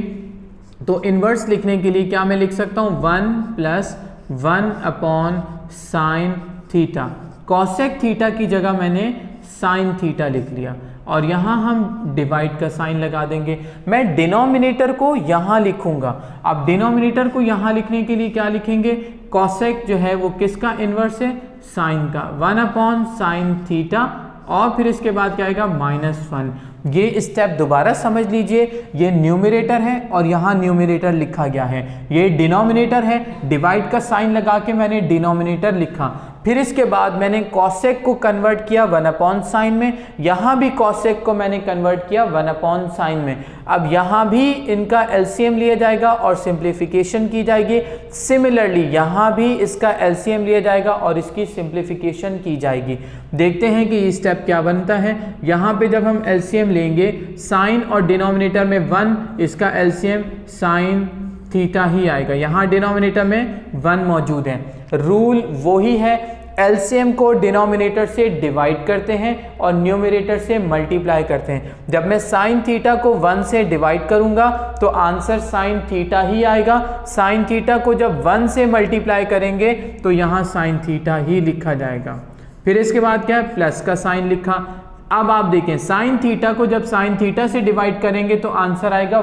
तो इन्वर्स लिखने के लिए क्या मैं लिख सकता हूँ, 1 plus 1 upon sine theta. Cosec theta की जगह मैंने साइन थीटा लिख लिया और यहाँ हम डिवाइड का साइन लगा देंगे। मैं डिनोमिनेटर को यहाँ लिखूंगा। अब डिनोमिनेटर को यहाँ लिखने के लिए क्या लिखेंगे, कॉसेक जो है वो किसका इन्वर्स है, साइन का, 1 अपॉन साइन थीटा, और फिर इसके बाद क्या आएगा, -1। ये स्टेप दोबारा समझ लीजिए, ये न्यूमरेटर है और यहाँ न्यूमरेटर लिखा गया है, ये डिनोमिनेटर है, डिवाइड का साइन लगा के मैंने डिनोमिनेटर लिखा। फिर इसके बाद मैंने कॉसेक को कन्वर्ट किया 1 अपॉन साइन में, यहाँ भी कॉसेक को मैंने कन्वर्ट किया 1 अपॉन साइन में। अब यहाँ भी इनका एलसीएम लिया जाएगा और सिंप्लीफिकेशन की जाएगी। सिमिलरली यहाँ भी इसका एलसीएम लिया जाएगा और इसकी सिंप्लीफिकेशन की जाएगी। देखते हैं कि ये स्टेप क्या बनता है। यहाँ पे जब हम एलसीएम लेंगे, साइन और डिनोमिनेटर में 1, इसका एलसीएम साइन थीटा ही आएगा। यहाँ डिनोमिनेटर में 1 मौजूद है। रूल वही है, एलसीएम को डिनोमिनेटर से डिवाइड करते हैं और न्यूमरेटर से मल्टीप्लाई करते हैं। जब मैं साइन थीटा को 1 से डिवाइड करूंगा तो आंसर साइन थीटा ही आएगा। साइन थीटा को जब 1 से मल्टीप्लाई करेंगे तो यहाँ साइन थीटा ही लिखा जाएगा। फिर इसके बाद क्या है, प्लस का साइन लिखा। अब आप देखें, साइन थीटा को जब साइन थीटा से डिवाइड करेंगे तो आंसर आएगा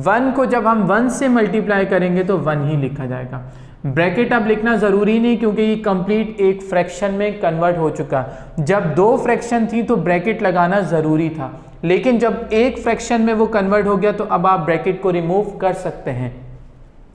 1 को जब हम 1 से मल्टीप्लाई करेंगे तो 1 ही लिखा जाएगा। ब्रैकेट अब लिखना ज़रूरी नहीं, क्योंकि ये कंप्लीट एक फ्रैक्शन में कन्वर्ट हो चुका। जब 2 फ्रैक्शन थी तो ब्रैकेट लगाना ज़रूरी था, लेकिन जब एक फ्रैक्शन में वो कन्वर्ट हो गया तो अब आप ब्रैकेट को रिमूव कर सकते हैं।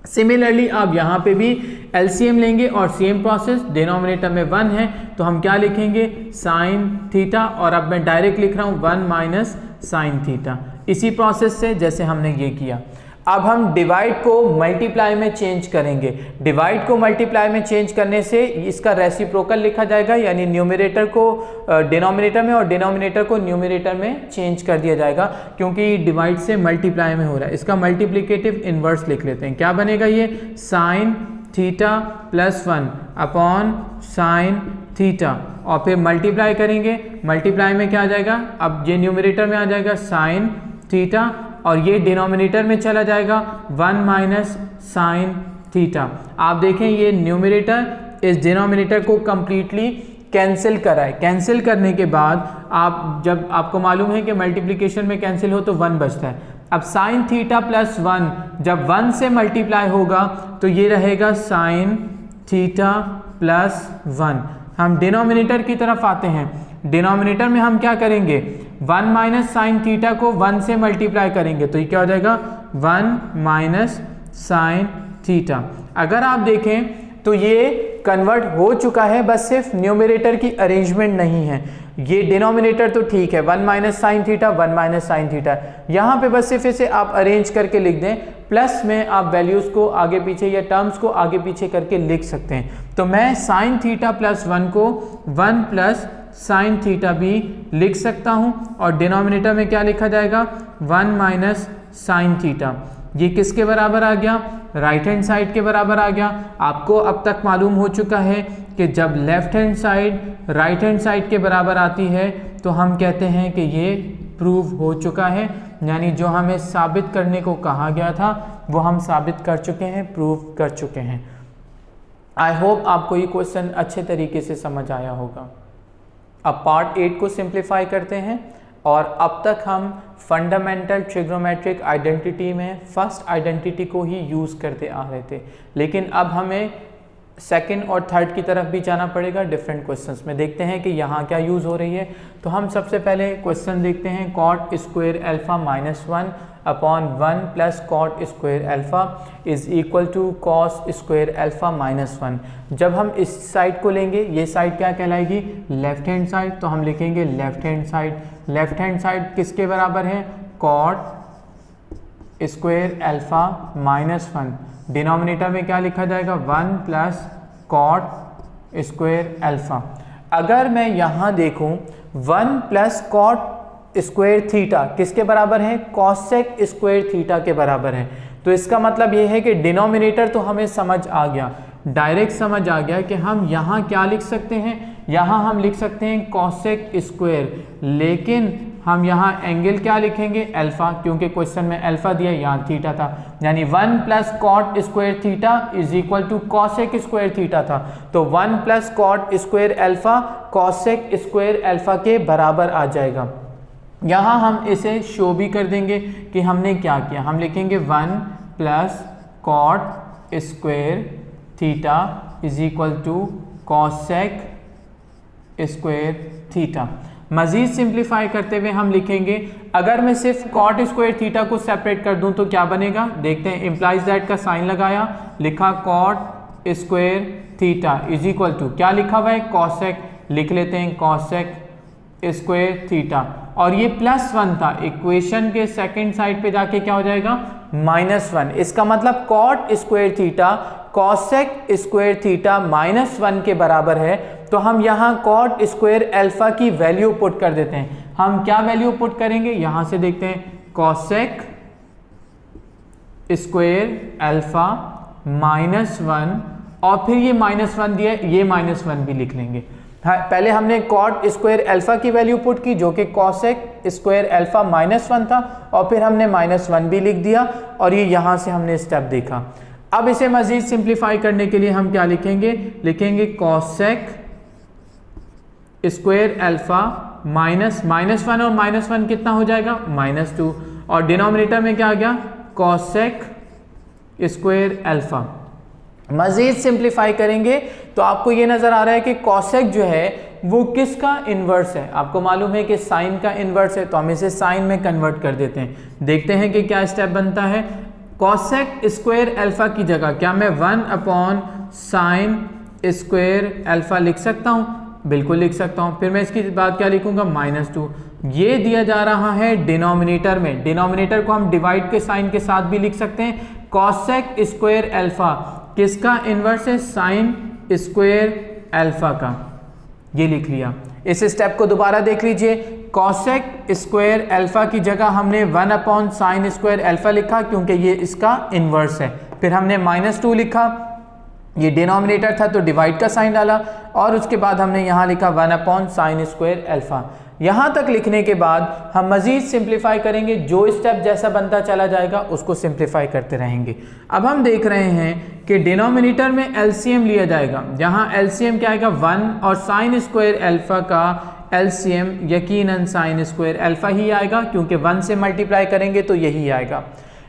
सिमिलरली आप यहाँ पे भी एलसीएम लेंगे और सेम प्रोसेस, डिनोमिनेटर में 1 है तो हम क्या लिखेंगे, साइन थीटा, और अब मैं डायरेक्ट लिख रहा हूँ 1 माइनस साइन थीटा, इसी प्रोसेस से जैसे हमने ये किया। अब हम डिवाइड को मल्टीप्लाई में चेंज करेंगे। डिवाइड को मल्टीप्लाई में चेंज करने से इसका रेसिप्रोकल लिखा जाएगा, यानी न्यूमरेटर को डिनोमिनेटर में और डिनोमिनेटर को न्यूमरेटर में चेंज कर दिया जाएगा, क्योंकि डिवाइड से मल्टीप्लाई में हो रहा है। इसका मल्टीप्लिकेटिव इन्वर्स लिख लेते हैं। क्या बनेगा, ये sine theta plus 1 upon sine theta, और फिर मल्टीप्लाई करेंगे। मल्टीप्लाई में क्या आ जाएगा, अब ये न्यूमरेटर में आ जाएगा साइन थीटा और ये डिनोमिनेटर में चला जाएगा 1 माइनस साइन थीटा। आप देखें ये न्यूमरेटर इस डिनोमिनेटर को कंप्लीटली कैंसिल कराए। कैंसिल करने के बाद आप जब आपको मालूम है कि मल्टीप्लिकेशन में कैंसिल हो तो 1 बचता है। अब साइन थीटा प्लस 1 जब 1 से मल्टीप्लाई होगा तो ये रहेगा साइन थीटा प्लस 1। हम डिनोमिनेटर की तरफ आते हैं। डिनोमिनेटर में हम क्या करेंगे, 1 माइनस साइन थीटा को 1 से मल्टीप्लाई करेंगे तो ये क्या हो जाएगा, 1 माइनस साइन थीटा। अगर आप देखें तो ये कन्वर्ट हो चुका है, बस सिर्फ न्यूमरेटर की अरेंजमेंट नहीं है। ये डिनोमिनेटर तो ठीक है, 1 minus sine theta 1 minus sine theta, यहाँ पे बस सिर्फ इसे आप अरेंज करके लिख दें। प्लस में आप वैल्यूज़ को आगे पीछे या टर्म्स को आगे पीछे करके लिख सकते हैं। तो मैं साइन थीटा प्लस 1 को 1 प्लस साइन थीटा भी लिख सकता हूं, और डिनोमिनेटर में क्या लिखा जाएगा, 1 माइनस साइन थीटा। ये किसके बराबर आ गया, राइट हैंड साइड के बराबर आ गया। आपको अब तक मालूम हो चुका है कि जब left hand side right hand side के बराबर आती है तो हम कहते हैं कि ये प्रूव हो चुका है, यानी जो हमें साबित करने को कहा गया था वो हम साबित कर चुके हैं, प्रूव कर चुके हैं। आई होप आपको ये क्वेश्चन अच्छे तरीके से समझ आया होगा। अब पार्ट 8 को सिंप्लीफाई करते हैं। और अब तक हम फंडामेंटल ट्रिग्नोमेट्रिक आइडेंटिटी में फर्स्ट आइडेंटिटी को ही यूज़ करते आ रहे थे, लेकिन अब हमें सेकंड और थर्ड की तरफ भी जाना पड़ेगा डिफरेंट क्वेश्चंस में। देखते हैं कि यहाँ क्या यूज़ हो रही है। तो हम सबसे पहले क्वेश्चन देखते हैं, cot square alpha minus 1 upon 1 plus cot square alpha is equal to cos square alpha minus 1। जब हम इस साइड को लेंगे, ये साइड क्या कहलाएगी, लेफ्ट हैंड साइड, तो हम लिखेंगे left hand side. Left hand side किसके बराबर है, cot square alpha minus 1। Denominator में क्या लिखा जाएगा, 1 प्लस कॉट स्क्वायर अल्फा। अगर मैं यहाँ देखूँ 1 प्लस कॉट स्क्वायर थीटा किसके बराबर है, कॉसेक स्क्वायर थीटा के बराबर है। तो इसका मतलब ये है कि डिनोमिनेटर तो हमें समझ आ गया, डायरेक्ट समझ आ गया कि हम यहाँ क्या लिख सकते हैं, यहाँ हम लिख सकते हैं कॉसेक स्क्वायर, लेकिन हम यहाँ एंगल क्या लिखेंगे, अल्फा, क्योंकि क्वेश्चन में अल्फा दिया, यहाँ थीटा था, यानी 1 plus cot square theta is equal to cosec square theta था। तो 1 plus cot square alpha cosec square alpha के बराबर आ जाएगा। यहाँ हम इसे शो भी कर देंगे कि हमने क्या किया। हम लिखेंगे 1 plus cot square theta is equal to cosec square theta. मजीद सिंप्लीफाई करते हुए हम लिखेंगे, अगर मैं सिर्फ कॉट स्क्वायर थीटा को सेपरेट कर दूं तो क्या बनेगा, देखते हैं। इम्प्लाइज दैट का साइन लगाया, लिखा cot square theta is equal to क्या लिखा हुआ है, कॉसेक, लिख लेते हैं कॉसेक स्क्वायर थीटा, और ये +1 था, इक्वेशन के सेकंड साइड पे जाके क्या हो जाएगा, -1। इसका मतलब cot square theta cosec square theta -1 के बराबर है। तो हम यहाँ कॉट स्क्वायर अल्फा की वैल्यू पुट कर देते हैं। हम क्या वैल्यू पुट करेंगे, यहां से देखते हैं, कॉसेक स्क्वायर अल्फा -1, और फिर ये -1 दिया, ये -1 भी लिख लेंगे। पहले हमने कॉट स्क्वायर अल्फा की वैल्यू पुट की जो कि कॉसेक स्क्वायर अल्फा -1 था, और फिर हमने -1 भी लिख दिया, और ये यहाँ से हमने स्टेप देखा। अब इसे मजीद सिंप्लीफाई करने के लिए हम क्या लिखेंगे, लिखेंगे कॉसेक स्क्वायर अल्फा -1 और -1 कितना हो जाएगा, -2, और डिनोमिनेटर में क्या आ गया, कॉसेक स्क्वायर अल्फा। मजीद सिंप्लीफाई करेंगे तो आपको ये नजर आ रहा है कि कॉसेक जो है वो किसका इन्वर्स है। आपको मालूम है कि साइन का इन्वर्स है, तो हम इसे साइन में कन्वर्ट कर देते हैं। देखते हैं कि क्या स्टेप बनता है। कॉसेक स्क्वायर अल्फा की जगह क्या मैं 1 अपॉन साइन स्क्वायर अल्फा लिख सकता हूँ, बिल्कुल लिख सकता हूँ। फिर मैं इसकी बाद क्या लिखूंगा, -2। ये दिया जा रहा है डिनोमिनेटर में, डिनोमिनेटर को हम डिवाइड के साइन के साथ भी लिख सकते हैं। कॉसेक स्क्वायर अल्फा किसका इन्वर्स है, साइन स्क्वायर अल्फा का, ये लिख लिया। इस स्टेप को दोबारा देख लीजिए, कॉसेक स्क्वायर अल्फा की जगह हमने 1 अपॉन साइन स्क्वायर अल्फा लिखा क्योंकि ये इसका इन्वर्स है। फिर हमने -2 लिखा, ये डिनोमिनेटर था तो डिवाइड का साइन डाला, और उसके बाद हमने यहाँ लिखा 1 अपॉन साइन स्क्वायर अल्फा। यहाँ तक लिखने के बाद हम मजीद सिंप्लीफाई करेंगे, जो स्टेप जैसा बनता चला जाएगा उसको सिंप्लीफाई करते रहेंगे। अब हम देख रहे हैं कि डिनोमिनेटर में एलसीएम लिया जाएगा। यहाँ एलसीएम क्या आएगा, 1, और साइन स्क्वायर अल्फा का एलसीएम यकीनन साइन स्क्वायर अल्फा ही आएगा, क्योंकि 1 से मल्टीप्लाई करेंगे तो यही आएगा।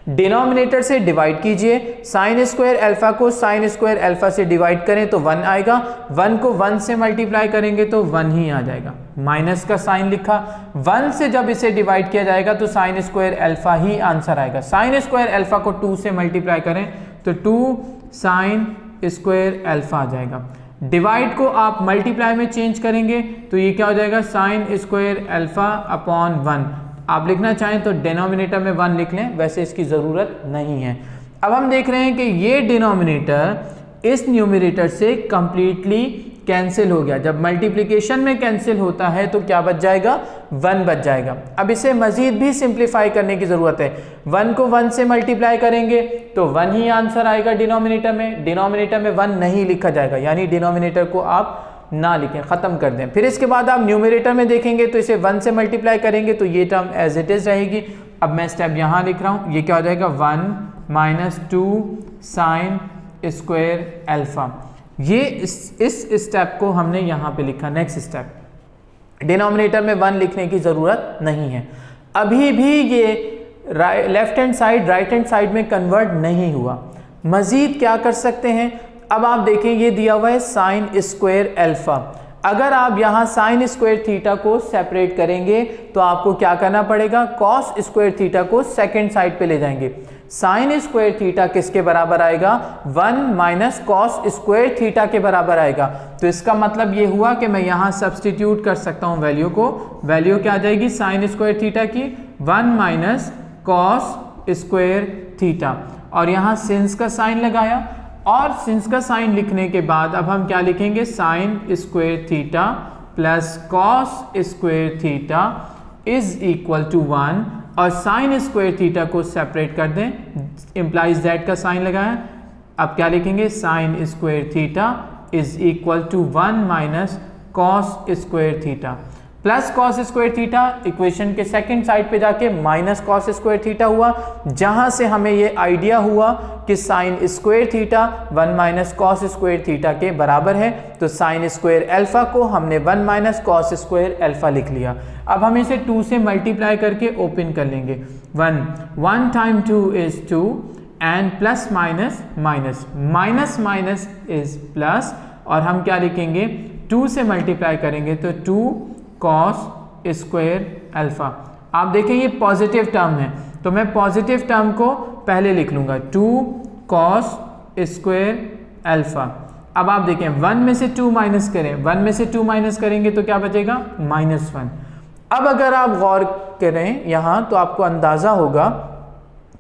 डिनोमिनेटर से डिवाइड कीजिए, साइन स्क्वायर अल्फा को साइन स्क्वायर अल्फा से डिवाइड करें तो 1 आएगा, 1 को 1 से मल्टीप्लाई करेंगे तो 1 ही आ जाएगा। माइनस का साइन लिखा, 1 से जब इसे डिवाइड किया जाएगा तो साइन स्क्वायर अल्फा ही आंसर आएगा। साइन स्क्वायर अल्फा को 2 से मल्टीप्लाई करें तो 2 साइन स्क्वायर अल्फा आ जाएगा। डिवाइड को आप मल्टीप्लाई में चेंज करेंगे तो ये क्या हो जाएगा, साइन स्क्वायर अल्फा अपॉन 1। आप लिखना चाहें तो डिनोमिनेटर में 1 लिख लें, वैसे इसकी ज़रूरत नहीं है। अब हम देख रहे हैं कि ये डिनोमिनेटर इस न्यूमरेटर से कंप्लीटली कैंसिल हो गया। जब मल्टीप्लिकेशन में कैंसिल होता है तो क्या बच जाएगा, 1 बच जाएगा। अब इसे मजीद भी सिंप्लीफाई करने की ज़रूरत है। 1 को 1 से मल्टीप्लाई करेंगे तो 1 ही आंसर आएगा डिनोमिनेटर में। डिनोमिनेटर में 1 नहीं लिखा जाएगा, यानी डिनोमिनेटर को आप ना लिखें, ख़त्म कर दें। फिर इसके बाद आप न्यूमरेटर में देखेंगे तो इसे 1 से मल्टीप्लाई करेंगे तो ये टर्म एज इट इज़ रहेगी। अब मैं स्टेप यहाँ लिख रहा हूँ, ये क्या हो जाएगा, 1 - 2 साइन स्क्वायर अल्फा। ये इस स्टेप को हमने यहाँ पे लिखा। नेक्स्ट स्टेप, डिनोमिनेटर में 1 लिखने की ज़रूरत नहीं है। अभी भी ये left hand side right hand side में कन्वर्ट नहीं हुआ। मज़ीद क्या कर सकते हैं, अब आप देखें ये दिया हुआ है साइन स्क्वायर अल्फ़ा। अगर आप यहाँ साइन स्क्वायर थीटा को सेपरेट करेंगे तो आपको क्या करना पड़ेगा, कॉस स्क्वायर थीटा को सेकेंड साइड पे ले जाएंगे। साइन स्क्वायर थीटा किसके बराबर आएगा, 1 माइनस कॉस स्क्वायर थीटा के बराबर आएगा। तो इसका मतलब ये हुआ कि मैं यहाँ सब्सटीट्यूट कर सकता हूँ वैल्यू को। वैल्यू क्या आ जाएगी साइन स्क्वायर थीटा की, 1 माइनस कॉस स्क्वायर थीटा, और यहाँ सिंस का साइन लगाया, और सिंस का साइन लिखने के बाद अब हम क्या लिखेंगे, sine square theta plus cos square theta is equal to 1, और साइन स्क्वायर थीटा को सेपरेट कर दें, इंप्लाइज दैट का साइन लगाया। अब क्या लिखेंगे, sine square theta is equal to 1 minus cos square theta plus cos square theta. Equation के सेकंड साइड पे जाके माइनस कॉस स्क्वायर थीटा हुआ, जहां से हमें ये आइडिया हुआ कि sine square theta 1 minus cos square theta के बराबर है। तो साइन स्क्वायर अल्फा को हमने 1 माइनस कॉस स्क्वायर अल्फा लिख लिया। अब हम इसे 2 से मल्टीप्लाई करके ओपन कर लेंगे। 1 time 2 is 2 and plus minus minus minus minus is plus, और हम क्या लिखेंगे, 2 से मल्टीप्लाई करेंगे तो 2 कॉस स्क्वायर अल्फा। आप देखें ये पॉजिटिव टर्म है तो मैं पॉजिटिव टर्म को पहले लिख लूंगा, 2 कॉस स्क्वायर अल्फा। अब आप देखें 1 में से 2 माइनस करें, 1 में से 2 माइनस करेंगे तो क्या बचेगा, -1। अब अगर आप गौर करें यहाँ तो आपको अंदाजा होगा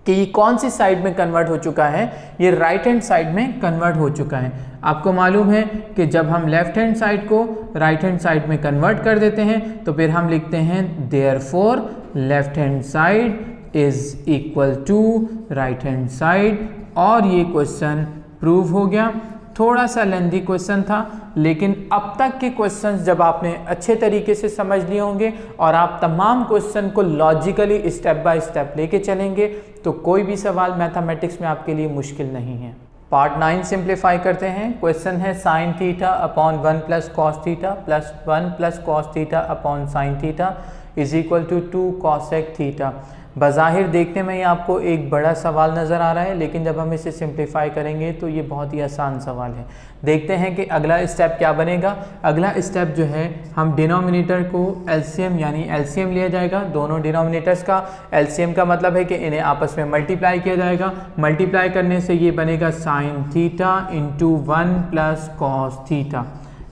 कि ये कौन सी साइड में कन्वर्ट हो चुका है, ये राइट हैंड साइड में कन्वर्ट हो चुका है। आपको मालूम है कि जब हम लेफ्ट हैंड साइड को राइट हैंड साइड में कन्वर्ट कर देते हैं तो फिर हम लिखते हैं therefore left hand side is equal to right hand side, और ये क्वेश्चन प्रूव हो गया। थोड़ा सा लेंथी क्वेश्चन था, लेकिन अब तक के क्वेश्चंस जब आपने अच्छे तरीके से समझ लिए होंगे और आप तमाम क्वेश्चन को लॉजिकली स्टेप बाय स्टेप लेके चलेंगे तो कोई भी सवाल मैथमेटिक्स में आपके लिए मुश्किल नहीं है। पार्ट 9 सिंप्लीफाई करते हैं। क्वेश्चन है sine theta upon 1 plus cos theta plus 1 plus cos theta upon sine theta is equal to 2 cosec theta. बज़ाहिर देखने में ही आपको एक बड़ा सवाल नज़र आ रहा है, लेकिन जब हम इसे सिंप्लीफाई करेंगे तो ये बहुत ही आसान सवाल है। देखते हैं कि अगला स्टेप क्या बनेगा। अगला स्टेप जो है, हम डिनोमिनेटर को एलसीएम यानी एलसीएम लिया जाएगा। दोनों डिनोमिनेटर्स का एलसीएम का मतलब है कि इन्हें आपस में मल्टीप्लाई किया जाएगा। मल्टीप्लाई करने से ये बनेगा sign theta into 1 plus cos theta.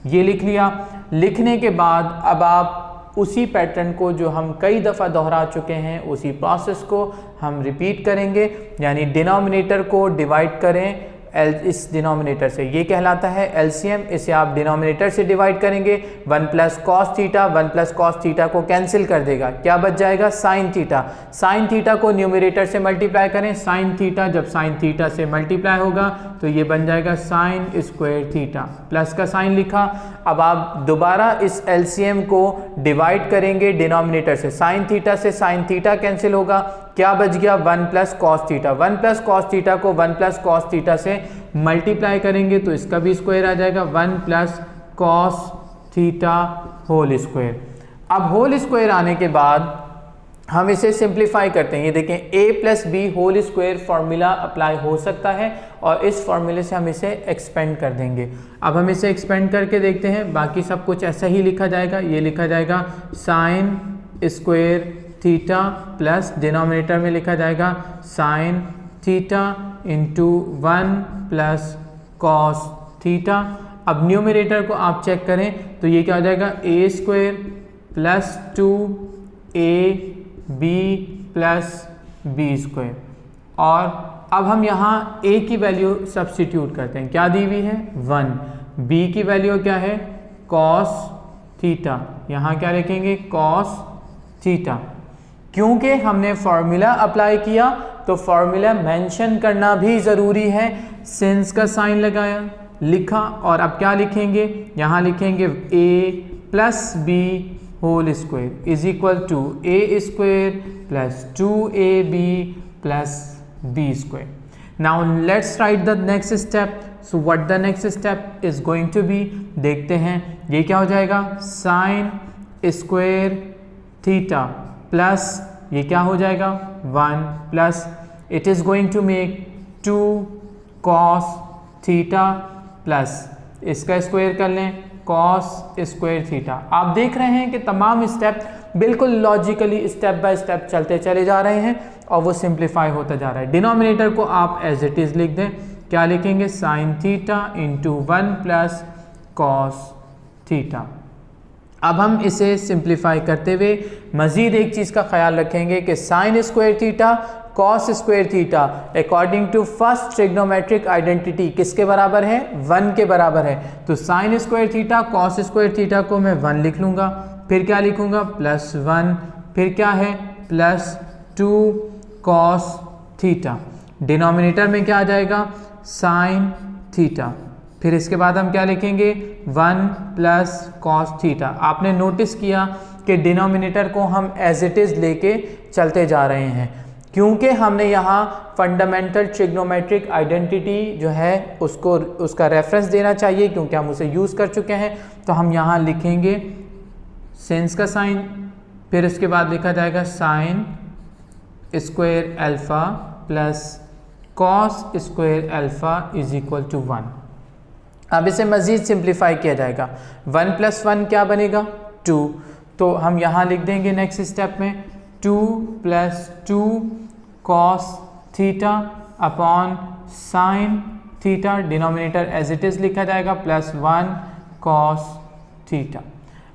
ये लिख लिया। लिखने के बाद अब आप उसी पैटर्न को जो हम कई दफ़ा दोहरा चुके हैं, उसी प्रोसेस को हम रिपीट करेंगे, यानी डिनोमिनेटर को डिवाइड करें इस डिनोमिनेटर से, ये कहलाता है एलसीएम। इसे आप डिनोमिनेटर से डिवाइड करेंगे, 1 plus cos theta 1 plus cos theta को कैंसिल कर देगा, क्या बच जाएगा, साइन थीटा। साइन थीटा को न्यूमरेटर से मल्टीप्लाई करें, साइन थीटा जब साइन थीटा से मल्टीप्लाई होगा तो ये बन जाएगा साइन स्क्वायर थीटा, प्लस का साइन लिखा। अब आप दोबारा इस एलसीएम को डिवाइड करेंगे डिनोमिनेटर से, साइन थीटा से साइन थीटा कैंसिल होगा, क्या बच गया, 1 plus cos theta. 1 plus cos theta को 1 प्लस कॉस थीटा से मल्टीप्लाई करेंगे तो इसका भी स्क्वायर आ जाएगा, 1 plus cos theta whole square. अब होल स्क्वायर आने के बाद हम इसे सिंप्लीफाई करते हैं। ये देखें a plus b whole square formula apply हो सकता है और इस फार्मूले से हम इसे एक्सपेंड कर देंगे। अब हम इसे एक्सपेंड करके देखते हैं। बाकी सब कुछ ऐसा ही लिखा जाएगा। ये लिखा जाएगा sine square theta plus denominator में लिखा जाएगा sine theta into 1 plus cos theta. अब न्यूमरेटर को आप चेक करें तो ये क्या हो जाएगा, a square plus 2ab plus b square. और अब हम यहाँ a की वैल्यू सब्स्टिट्यूट करते हैं, क्या दी हुई है 1, b की वैल्यू क्या है कॉस थीटा, यहाँ क्या लिखेंगे कॉस थीटा। क्योंकि हमने फॉर्मूला अप्लाई किया तो फॉर्मूला मेंशन करना भी ज़रूरी है। सिंस का साइन लगाया, लिखा, और अब क्या लिखेंगे, यहाँ लिखेंगे a plus b whole square is equal to a square plus 2ab plus b square. Now let's write the next step. So what the next step is going to be, देखते हैं ये क्या हो जाएगा, साइन स्क्वायर थीटा प्लस ये क्या हो जाएगा 1 plus it is going to make 2 cos theta plus इसका स्क्वायर कर लें कॉस स्क्वायर थीटा। आप देख रहे हैं कि तमाम स्टेप बिल्कुल लॉजिकली स्टेप बाय स्टेप चलते चले जा रहे हैं और वो सिंप्लीफाई होता जा रहा है। डिनोमिनेटर को आप एज इट इज़ लिख दें, क्या लिखेंगे sign theta into 1 plus cos theta. अब हम इसे सिंप्लीफाई करते हुए मज़ीद एक चीज़ का ख्याल रखेंगे कि sine square theta cos square theta according to first trigonometric identity किसके बराबर है 1 के बराबर है। तो sine square theta cos square theta को मैं 1 लिख लूँगा, फिर क्या लिखूँगा प्लस 1, फिर क्या है प्लस 2 कॉस थीटा। डिनोमिनेटर में क्या आ जाएगा साइन थीटा, फिर इसके बाद हम क्या लिखेंगे 1 प्लस कॉस थीटा। आपने नोटिस किया कि डिनोमिनेटर को हम एज इट इज़ लेके चलते जा रहे हैं क्योंकि हमने यहाँ फंडामेंटल ट्रिग्नोमेट्रिक आइडेंटिटी जो है उसका रेफरेंस देना चाहिए क्योंकि हम उसे यूज़ कर चुके हैं। तो हम यहाँ लिखेंगे सेंस का साइन, फिर उसके बाद लिखा जाएगा sine square alpha plus cos square alpha is equal to 1। अब इसे मज़ीद सिंप्लीफाई किया जाएगा 1 प्लस 1 क्या बनेगा 2। तो हम यहाँ लिख देंगे नेक्स्ट स्टेप में 2 plus 2 cos theta upon sine theta. Denominator as it is लिखा जाएगा प्लस 1 कॉस थीटा।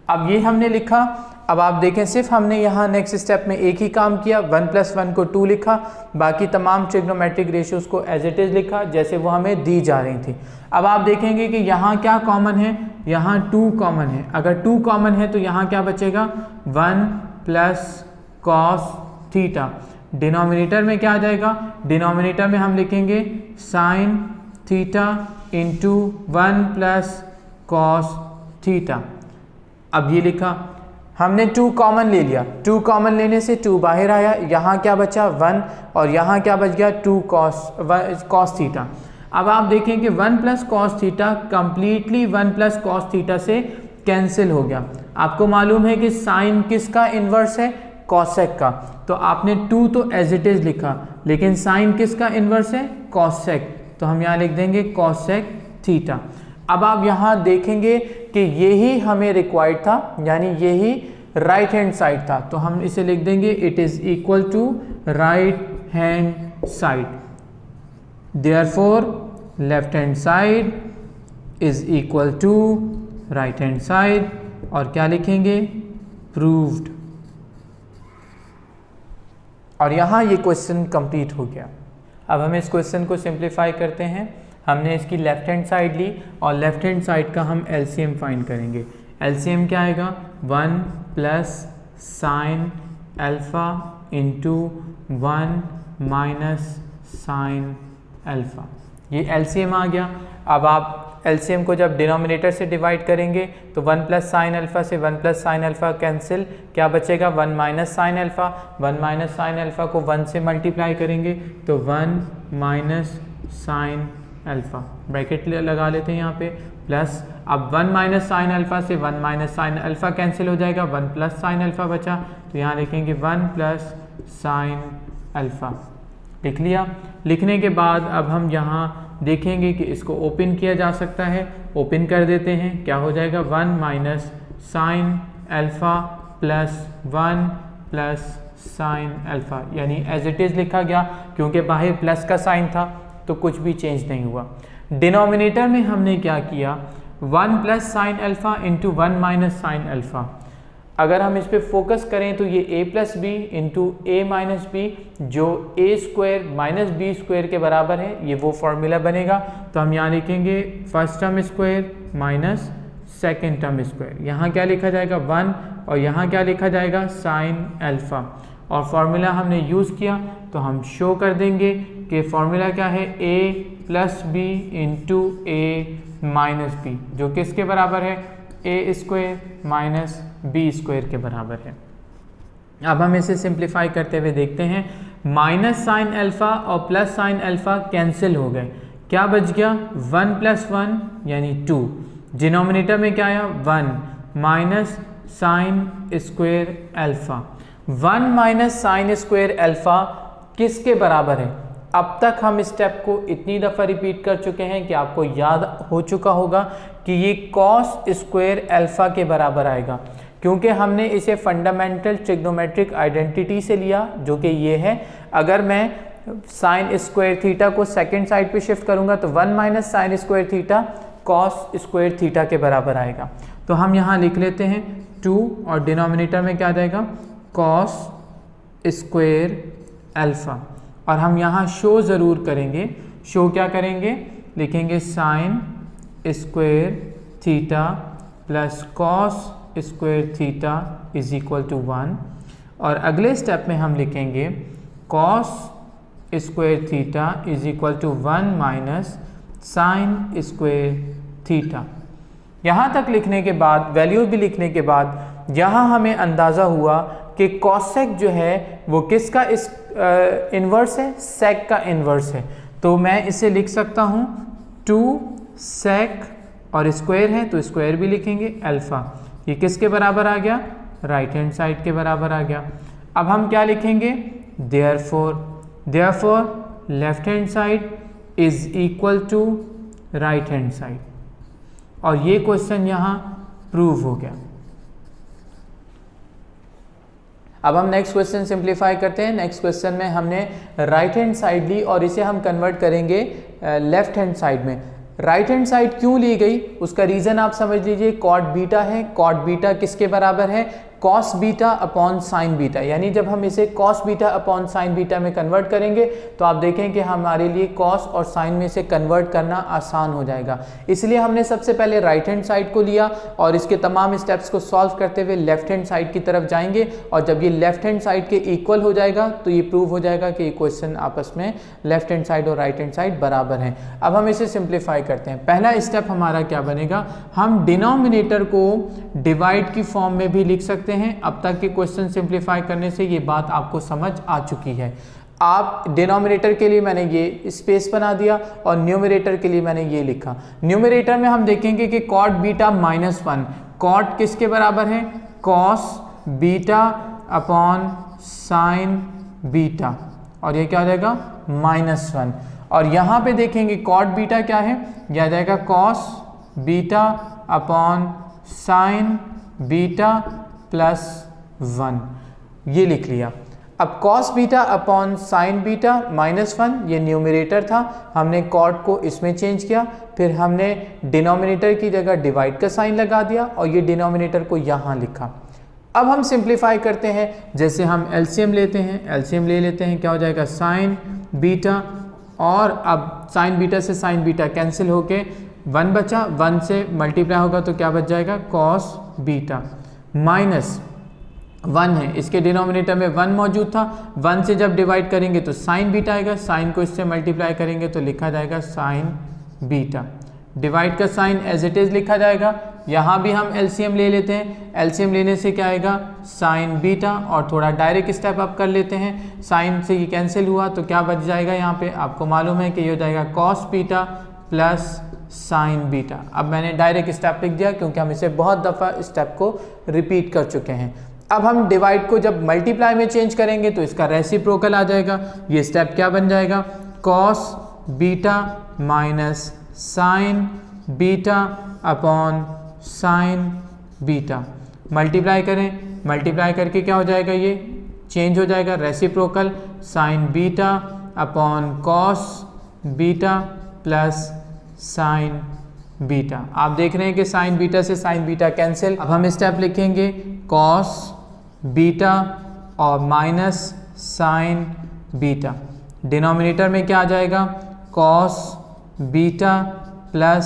अब ये हमने लिखा। अब आप देखें सिर्फ हमने यहाँ नेक्स्ट स्टेप में एक ही काम किया 1 प्लस 1 को 2 लिखा, बाकी तमाम ट्रिग्नोमेट्रिक रेशियोज को एज इट इज़ लिखा जैसे वो हमें दी जा रही थी। अब आप देखेंगे कि यहाँ क्या कॉमन है, यहाँ 2 कॉमन है। अगर 2 कॉमन है तो यहाँ क्या बचेगा 1 प्लस कॉस थीटा। डिनोमिनेटर में क्या आ जाएगा, डिनोमिनेटर में हम लिखेंगे sign theta into 1 plus cos theta. अब ये लिखा, हमने 2 कॉमन ले लिया, 2 कॉमन लेने से 2 बाहर आया, यहाँ क्या बचा 1 और यहाँ क्या बच गया 2 कॉस थीटा। अब आप देखें कि 1 plus cos theta completely 1 plus cos theta से कैंसिल हो गया। आपको मालूम है कि साइन किसका इन्वर्स है कॉसेक का, तो आपने 2 तो एज इट इज़ लिखा, लेकिन साइन किसका इन्वर्स है कॉसेक, तो हम यहाँ लिख देंगे कॉसेक थीटा। अब आप यहाँ देखेंगे कि यही हमें रिक्वायर्ड था, यानी यही राइट हैंड साइड था, तो हम इसे लिख देंगे it is equal to right hand side. Therefore left hand side is equal to right hand side, और क्या लिखेंगे प्रूव्ड। और यहाँ ये क्वेश्चन कंप्लीट हो गया। अब हम इस क्वेश्चन को सिंप्लीफाई करते हैं। हमने इसकी लेफ्ट हैंड साइड ली और लेफ्ट हैंड साइड का हम एलसीएम फाइंड करेंगे। एलसीएम क्या आएगा 1 plus sine alpha into 1 minus sine alpha, ये एलसीएम आ गया। अब आप एलसीएम को जब डिनोमिनेटर से डिवाइड करेंगे तो 1 प्लस साइन अल्फ़ा से 1 प्लस साइन अल्फ़ा कैंसिल, क्या बचेगा 1 minus sine alpha. 1 minus sine alpha को 1 से मल्टीप्लाई करेंगे तो 1 माइनस साइन अल्फ़ा, ब्रैकेट लगा लेते हैं यहाँ पे, प्लस अब 1 माइनस साइन अल्फ़ा से 1 माइनस साइन अल्फ़ा कैंसिल हो जाएगा, 1 प्लस साइन अल्फ़ा बचा, तो यहाँ लिखेंगे 1 प्लस साइन अल्फ़ा। लिख लिया। लिखने के बाद अब हम यहाँ देखेंगे कि इसको ओपन किया जा सकता है, ओपन कर देते हैं, क्या हो जाएगा 1 minus sine alpha plus 1 plus sine alpha, यानी एज इट इज़ लिखा गया क्योंकि बाहर प्लस का साइन था तो कुछ भी चेंज नहीं हुआ। डिनोमिनेटर में हमने क्या किया 1 plus sine alpha into 1 minus sine alpha. अगर हम इस पर फोकस करें तो ये a plus b into a minus b जो a square minus b square के बराबर है, ये वो फॉर्मूला बनेगा। तो हम यहाँ लिखेंगे first term square minus second term square, यहाँ क्या लिखा जाएगा 1 और यहाँ क्या लिखा जाएगा साइन अल्फ़ा, और फार्मूला हमने यूज़ किया तो हम शो कर देंगे कि फार्मूला क्या है a plus b into a minus b, जो किसके बराबर है a square minus b square के बराबर है। अब हम इसे सिंप्लीफाई करते हुए देखते हैं, माइनस साइन अल्फ़ा और प्लस साइन अल्फ़ा कैंसिल हो गए, क्या बच गया 1 प्लस 1 यानी 2। डिनोमिनेटर में क्या आया 1 minus sine square alpha. 1 minus sine square alpha किसके बराबर है? अब तक हम स्टेप को इतनी दफ़ा रिपीट कर चुके हैं कि आपको याद हो चुका होगा कि ये कॉस स्क्वायर अल्फ़ा के बराबर आएगा, क्योंकि हमने इसे फंडामेंटल ट्रिग्नोमेट्रिक आइडेंटिटी से लिया जो कि ये है। अगर मैं साइन स्क्वायर थीटा को सेकंड साइड पे शिफ्ट करूंगा तो 1 minus sine square theta cos square theta के बराबर आएगा। तो हम यहाँ लिख लेते हैं 2 और डिनोमिनेटर में क्या आ जाएगा? Cos square alpha. और हम यहाँ शो ज़रूर करेंगे। शो क्या करेंगे? लिखेंगे sine square theta plus cos square theta is equal to 1। और अगले स्टेप में हम लिखेंगे cos square theta is equal to 1 minus sine square theta. यहाँ तक लिखने के बाद, वैल्यू भी लिखने के बाद, यहाँ हमें अंदाज़ा हुआ कि कॉसेक जो है वो किसका इन्वर्स है? सेक का इन्वर्स है। तो मैं इसे लिख सकता हूँ 2 सेक और स्क्वायर है तो स्क्वायर भी लिखेंगे अल्फ़ा। ये किसके बराबर आ गया? राइट हैंड साइड के बराबर आ गया। अब हम क्या लिखेंगे? Therefore left hand side is equal to right hand side. और ये क्वेश्चन यहाँ प्रूव हो गया। अब हम नेक्स्ट क्वेश्चन सिंप्लीफाई करते हैं। नेक्स्ट क्वेश्चन में हमने राइट हैंड साइड ली और इसे हम कन्वर्ट करेंगे लेफ्ट हैंड साइड में। राइट हैंड साइड क्यों ली गई उसका रीज़न आप समझ लीजिए। कॉट बीटा है। कॉट बीटा किसके बराबर है? Cos beta upon sine beta. यानी जब हम इसे cos beta upon sine beta में कन्वर्ट करेंगे तो आप देखें कि हमारे लिए कॉस और साइन में से कन्वर्ट करना आसान हो जाएगा। इसलिए हमने सबसे पहले राइट हैंड साइड को लिया और इसके तमाम स्टेप्स को सॉल्व करते हुए लेफ्ट हैंड साइड की तरफ जाएंगे। और जब ये लेफ्ट हैंड साइड के इक्वल हो जाएगा तो ये प्रूव हो जाएगा कि ये क्वेश्चन आपस में लेफ्ट हैंड साइड और राइट हैंड साइड बराबर हैं। अब हम इसे सिंप्लीफाई करते हैं। पहला स्टेप हमारा क्या बनेगा? हम डिनोमिनेटर को डिवाइड की फॉर्म में भी लिख सकते हैं। अब तक के क्वेश्चन सिंप्लीफाई करने से ये बात आपको समझ आ चुकी है। आप डिनोमिनेटर के लिए मैंने ये स्पेस बना दिया और न्यूमरेटर के लिए मैंने ये लिखा। न्यूमरेटर में हम देखेंगे कि कॉट बीटा माइनस 1। कॉट किसके बराबर है? Cos beta upon sine beta. और ये क्या हो जाएगा? -1। और यहाँ पे देखेंगे कॉट बीटा क्या है? यह आ जाएगा cos beta upon sine beta plus 1। ये लिख लिया। अब cos beta upon sine beta -1 ये न्यूमरेटर था। हमने कॉट को इसमें चेंज किया, फिर हमने डिनोमिनेटर की जगह डिवाइड का साइन लगा दिया और ये डिनोमिनेटर को यहाँ लिखा। अब हम सिंप्लीफाई करते हैं। जैसे हम एलसीएम लेते हैं, एलसीएम ले लेते हैं, क्या हो जाएगा? Sign beta. और अब साइन बीटा से साइन बीटा कैंसिल होके 1 बचा, 1 से मल्टीप्लाई होगा तो क्या बच जाएगा? Cos beta. -1 है, इसके डिनोमिनेटर में 1 मौजूद था। 1 से जब डिवाइड करेंगे तो साइन बीटा आएगा, साइन को इससे मल्टीप्लाई करेंगे तो लिखा जाएगा साइन बीटा। डिवाइड का साइन एज इट इज़ लिखा जाएगा। यहाँ भी हम एलसीएम ले लेते हैं। एलसीएम लेने से क्या आएगा? Sign beta. और थोड़ा डायरेक्ट स्टेप अप कर लेते हैं। साइन से ये कैंसिल हुआ तो क्या बच जाएगा? यहाँ पे आपको मालूम है कि ये हो जाएगा cos beta plus sign beta. अब मैंने डायरेक्ट स्टेप लिख दिया क्योंकि हम इसे बहुत दफ़ा स्टेप को रिपीट कर चुके हैं। अब हम डिवाइड को जब मल्टीप्लाई में चेंज करेंगे तो इसका रेसिप्रोकल आ जाएगा। ये स्टेप क्या बन जाएगा? Cos beta minus sign beta upon sine beta. Multiply करें, मल्टीप्लाई करके क्या हो जाएगा? ये चेंज हो जाएगा। Reciprocal sign beta upon cos beta plus sign beta. आप देख रहे हैं कि साइन बीटा से साइन बीटा कैंसिल। अब हम स्टेप लिखेंगे कॉस बीटा और माइनस साइन बीटा। डिनोमिनेटर में क्या आ जाएगा? Cos beta plus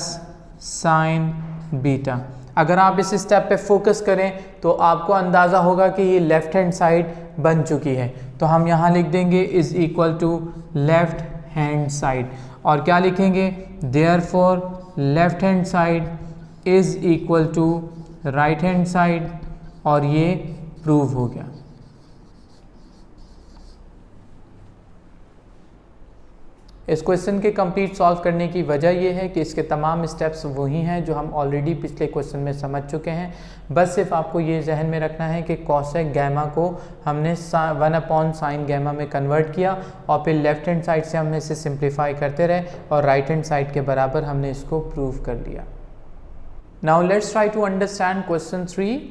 sign beta. अगर आप इस स्टेप पे फोकस करें तो आपको अंदाज़ा होगा कि ये लेफ्ट हैंड साइड बन चुकी है। तो हम यहाँ लिख देंगे is equal to left hand side. और क्या लिखेंगे? Therefore left hand side is equal to right hand side. और ये प्रूव हो गया। इस क्वेश्चन के कंप्लीट सॉल्व करने की वजह यह है कि इसके तमाम स्टेप्स वही हैं जो हम ऑलरेडी पिछले क्वेश्चन में समझ चुके हैं। बस सिर्फ आपको ये जहन में रखना है कि कॉसेक गैमा को हमने 1/sin गैमा में कन्वर्ट किया और फिर लेफ्ट हैंड साइड से हमने इसे सिंप्लीफाई करते रहे और राइट हैंड साइड के बराबर हमने इसको प्रूव कर लिया। Now let's try to understand question 3।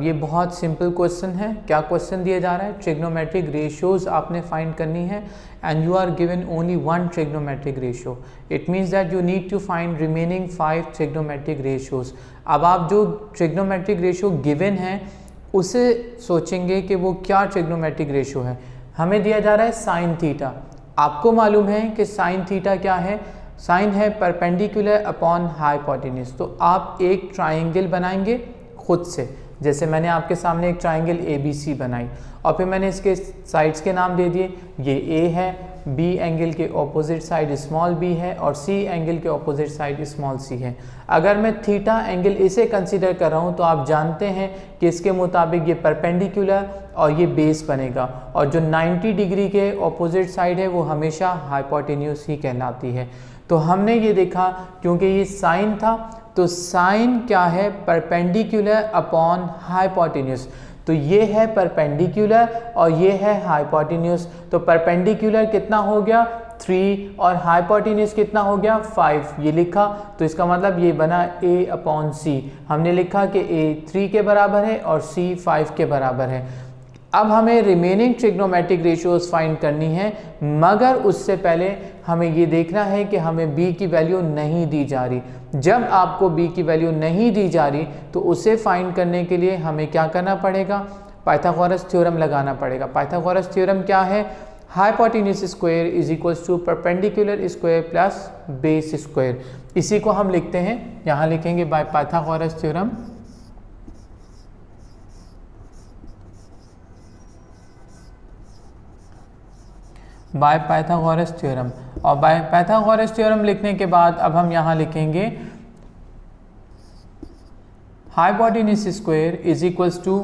ये बहुत सिंपल क्वेश्चन है। क्या क्वेश्चन दिया जा रहा है? ट्रिग्नोमेट्रिक रेशियोज आपने फाइंड करनी है and you are given only 1 trigonometric ratio. It means that you need to find remaining 5 trigonometric ratios. अब आप जो ट्रिग्नोमेट्रिक रेशियो गिवन है उसे सोचेंगे कि वो क्या ट्रिग्नोमेट्रिक रेशियो है। हमें दिया जा रहा है साइन थीटा। आपको मालूम है कि साइन थीटा क्या है? साइन है परपेंडिकुलर अपॉन हाइपोटेन्यूज। तो आप एक ट्राइंगल बनाएंगे खुद से, जैसे मैंने आपके सामने एक ट्राइंगल ABC बनाई और फिर मैंने इसके साइड्स के नाम दे दिए। ये A है, B एंगल के ऑपोजिट साइड स्मॉल b है और C एंगल के ऑपोजिट साइड स्मॉल c है। अगर मैं थीटा एंगल इसे कंसीडर कर रहा हूँ तो आप जानते हैं कि इसके मुताबिक ये परपेंडिकुलर और ये बेस बनेगा और जो 90 डिग्री के ऑपोजिट साइड है वो हमेशा हाइपोटेन्यूज ही कहलाती है। तो हमने ये देखा क्योंकि ये साइन था तो साइन क्या है? Perpendicular upon hypotenuse. तो ये है परपेंडिकुलर और ये है हाइपोटेन्यूज। तो परपेंडिकुलर कितना हो गया? 3 और हाइपोटेन्यूज कितना हो गया? 5। ये लिखा तो इसका मतलब ये बना A/C। हमने लिखा कि A 3 के बराबर है और C 5 के बराबर है। अब हमें रिमेनिंग ट्रिग्नोमेट्रिक रेशियोज फाइंड करनी है, मगर उससे पहले हमें ये देखना है कि हमें b की वैल्यू नहीं दी जा रही। जब आपको b की वैल्यू नहीं दी जा रही तो उसे फाइंड करने के लिए हमें क्या करना पड़ेगा? पाइथागोरस थ्योरम लगाना पड़ेगा। पाइथागोरस थ्योरम क्या है? Hypotenuse square is equals to perpendicular square plus base square. इसी को हम लिखते हैं, यहाँ लिखेंगे by Pythagoras theorem. By Pythagoras theorem. और बाय पाइथागोरस थ्योरम लिखने के बाद अब हम यहाँ लिखेंगे hypotenuse square is equals to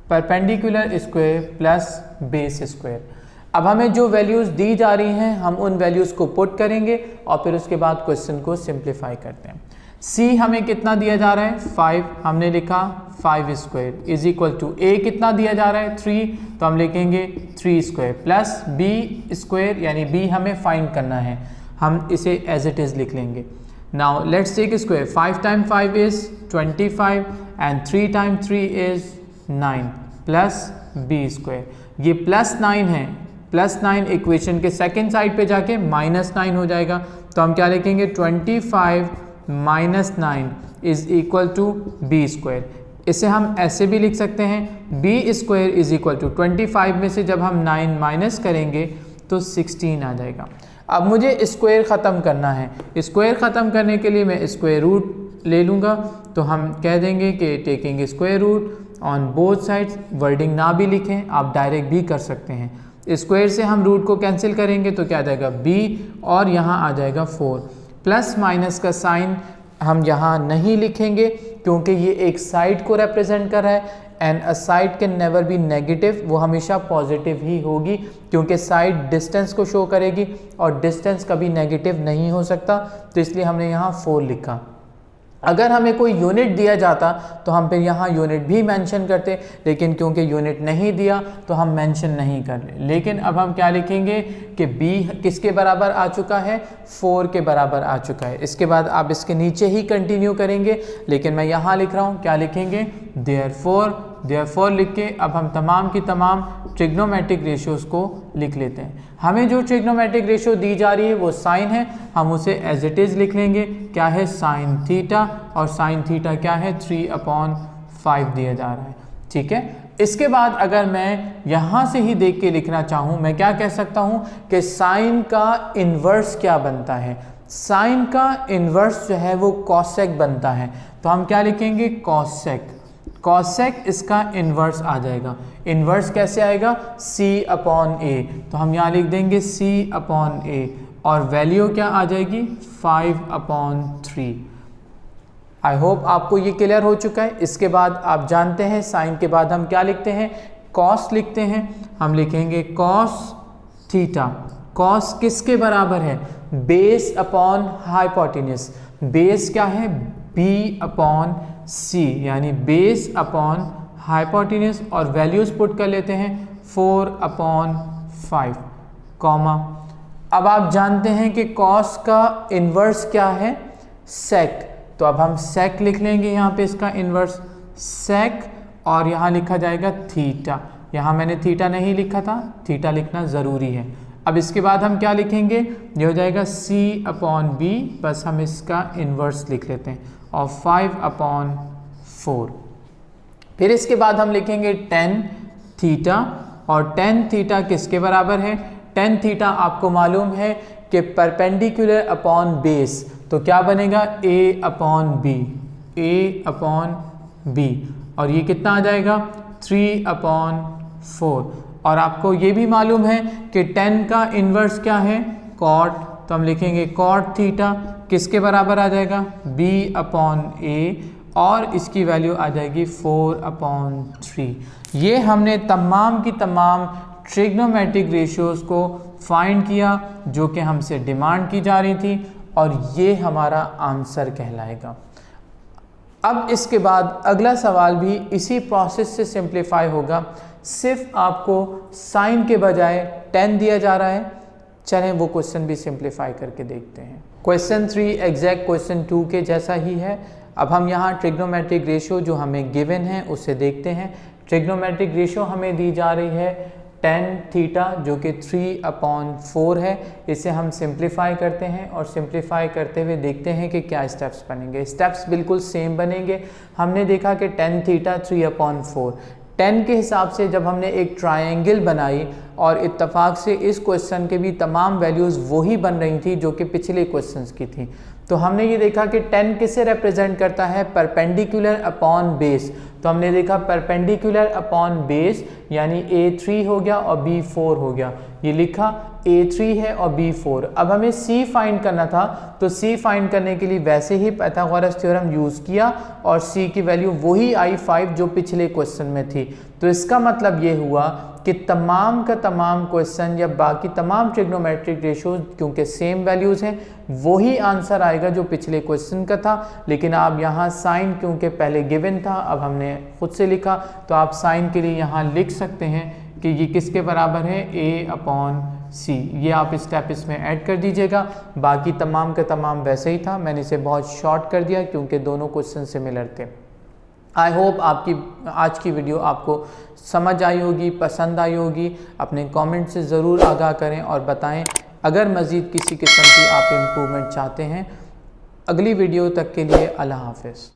perpendicular square plus base square. अब हमें जो वैल्यूज़ दी जा रही हैं हम उन वैल्यूज़ को पुट करेंगे और फिर उसके बाद क्वेश्चन को सिंप्लीफाई करते हैं। C हमें कितना दिया जा रहा है? 5। हमने लिखा 5 square is equal to A कितना दिया जा रहा है? 3। तो हम लिखेंगे 3 स्क्वायर प्लस B स्क्वायर, यानी B हमें फाइंड करना है, हम इसे एज इट इज़ लिख लेंगे। Now let's take square. 5 time 5 is 25 and 3 time 3 is 9 plus B square. ये प्लस 9 है, प्लस 9 इक्वेशन के सेकेंड साइड पे जाके -9 हो जाएगा। तो हम क्या लिखेंगे? 25 -9 is equal to B square. इसे हम ऐसे भी लिख सकते हैं B square is equal to 25 में से जब हम 9 माइनस करेंगे तो 16 आ जाएगा। अब मुझे स्क्वायर ख़त्म करना है। स्क्वायर ख़त्म करने के लिए मैं स्क्वायर रूट ले लूँगा। तो हम कह देंगे कि taking square root on both sides. Wording ना भी लिखें, आप डायरेक्ट भी कर सकते हैं। स्क्वायर से हम रूट को कैंसिल करेंगे तो क्या आ जाएगा? B और यहाँ आ जाएगा 4। प्लस माइनस का साइन हम यहाँ नहीं लिखेंगे क्योंकि ये एक साइड को रिप्रेजेंट कर रहा है and a side can never be negative. वो हमेशा पॉजिटिव ही होगी क्योंकि साइड डिस्टेंस को शो करेगी और डिस्टेंस कभी नेगेटिव नहीं हो सकता। तो इसलिए हमने यहाँ 4 लिखा। अगर हमें कोई यूनिट दिया जाता तो हम फिर यहाँ यूनिट भी मेंशन करते, लेकिन क्योंकि यूनिट नहीं दिया तो हम मेंशन नहीं कर रहे। लेकिन अब हम क्या लिखेंगे कि B किसके बराबर आ चुका है? 4 के बराबर आ चुका है। इसके बाद आप इसके नीचे ही कंटिन्यू करेंगे, लेकिन मैं यहाँ लिख रहा हूँ, क्या लिखेंगे? देयरफॉर लिख के अब हम तमाम की तमाम ट्रिग्नोमेट्रिक रेशियोज़ को लिख लेते हैं। हमें जो ट्रिग्नोमेट्रिक रेशियो दी जा रही है वो साइन है, हम उसे एज इट इज़ लिख लेंगे। क्या है? Sine theta. और साइन थीटा क्या है? 3/5 दिया जा रहा है। ठीक है। इसके बाद अगर मैं यहाँ से ही देख के लिखना चाहूँ, मैं क्या कह सकता हूँ कि साइन का इन्वर्स क्या बनता है? साइन का इन्वर्स जो है वो कॉसेक बनता है। तो हम क्या लिखेंगे? कॉसेक। कॉसेक इसका इन्वर्स आ जाएगा। इन्वर्स कैसे आएगा? C/A। तो हम यहाँ लिख देंगे C/A और वैल्यू क्या आ जाएगी? 5/3। आई होप आपको ये क्लियर हो चुका है। इसके बाद आप जानते हैं साइन के बाद हम क्या लिखते हैं? कॉस लिखते हैं। हम लिखेंगे कॉस थीटा। कॉस किसके बराबर है, बेस अपॉन हाइपोटेन्यूज। बेस क्या है, बी अपॉन सी, यानी बेस अपॉन हाइपोटेन्यूज, और वैल्यूज पुट कर लेते हैं 4/5 कॉमा। अब आप जानते हैं कि कॉस का इन्वर्स क्या है, सेक, तो अब हम सेक लिख लेंगे यहाँ पे, इसका इन्वर्स सेक, और यहाँ लिखा जाएगा थीटा। यहाँ मैंने थीटा नहीं लिखा था, थीटा लिखना ज़रूरी है। अब इसके बाद हम क्या लिखेंगे, ये हो जाएगा C/B, बस हम इसका इन्वर्स लिख लेते हैं, और 5/4। फिर इसके बाद हम लिखेंगे tan थीटा, और tan थीटा किसके बराबर है, tan थीटा आपको मालूम है कि परपेंडिकुलर अपॉन बेस, तो क्या बनेगा A/B, A/B, और ये कितना आ जाएगा 3/4। और आपको ये भी मालूम है कि tan का इन्वर्स क्या है, cot, तो हम लिखेंगे cot थीटा किसके बराबर आ जाएगा, B/A, और इसकी वैल्यू आ जाएगी 4/3। ये हमने तमाम की तमाम ट्रिग्नोमेट्रिक रेशियोज़ को फाइंड किया जो कि हमसे डिमांड की जा रही थी, और ये हमारा आंसर कहलाएगा। अब इसके बाद अगला सवाल भी इसी प्रोसेस से सिंप्लीफाई होगा, सिर्फ आपको साइन के बजाय tan दिया जा रहा है। चलें वो क्वेश्चन भी सिंप्लीफाई करके देखते हैं। क्वेश्चन 3 एग्जैक्ट क्वेश्चन 2 के जैसा ही है। अब हम यहाँ ट्रिग्नोमेट्रिक रेशियो जो हमें गिवन है उसे देखते हैं। ट्रिग्नोमेट्रिक रेशियो हमें दी जा रही है tan थीटा जो कि 3/4 है। इसे हम सिंप्लीफाई करते हैं, और सिंप्लीफाई करते हुए देखते हैं कि क्या स्टेप्स बनेंगे। स्टेप्स बिल्कुल सेम बनेंगे। हमने देखा कि tan थीटा 3/4, tan के हिसाब से जब हमने एक ट्रायंगल बनाई, और इत्तेफाक से इस क्वेश्चन के भी तमाम वैल्यूज़ वही बन रही थी जो कि पिछले क्वेश्चंस की थी। तो हमने ये देखा कि tan किसे रिप्रेजेंट करता है, परपेंडिकुलर अपॉन बेस। तो हमने देखा परपेंडिकुलर अपॉन बेस यानी A3 हो गया और B4 हो गया। ये लिखा A3 है और B4। अब हमें C फाइंड करना था, तो C फाइंड करने के लिए वैसे ही पाइथागोरस थ्योरम यूज़ किया, और C की वैल्यू वही आई 5 जो पिछले क्वेश्चन में थी। तो इसका मतलब ये हुआ कि तमाम का तमाम क्वेश्चन या बाकी तमाम ट्रिग्नोमेट्रिक रेशियोज क्योंकि सेम वैल्यूज़ हैं, वही आंसर आएगा जो पिछले क्वेश्चन का था। लेकिन आप यहाँ साइन क्योंकि पहले गिवन था, अब हमने खुद से लिखा, तो आप साइन के लिए यहाँ लिख सकते हैं कि ये किसके बराबर है, A/C। ये आप स्टेप इसमें ऐड कर दीजिएगा। बाकी तमाम का तमाम वैसे ही था, मैंने इसे बहुत शॉर्ट कर दिया क्योंकि दोनों क्वेश्चन सिमिलर थे। आई होप आपकी आज की वीडियो आपको समझ आई होगी, पसंद आई होगी। अपने कमेंट से ज़रूर आगाह करें और बताएं अगर मज़ीद किसी किस्म की आप इम्प्रूवमेंट चाहते हैं। अगली वीडियो तक के लिए अल्लाह हाफ़िज़।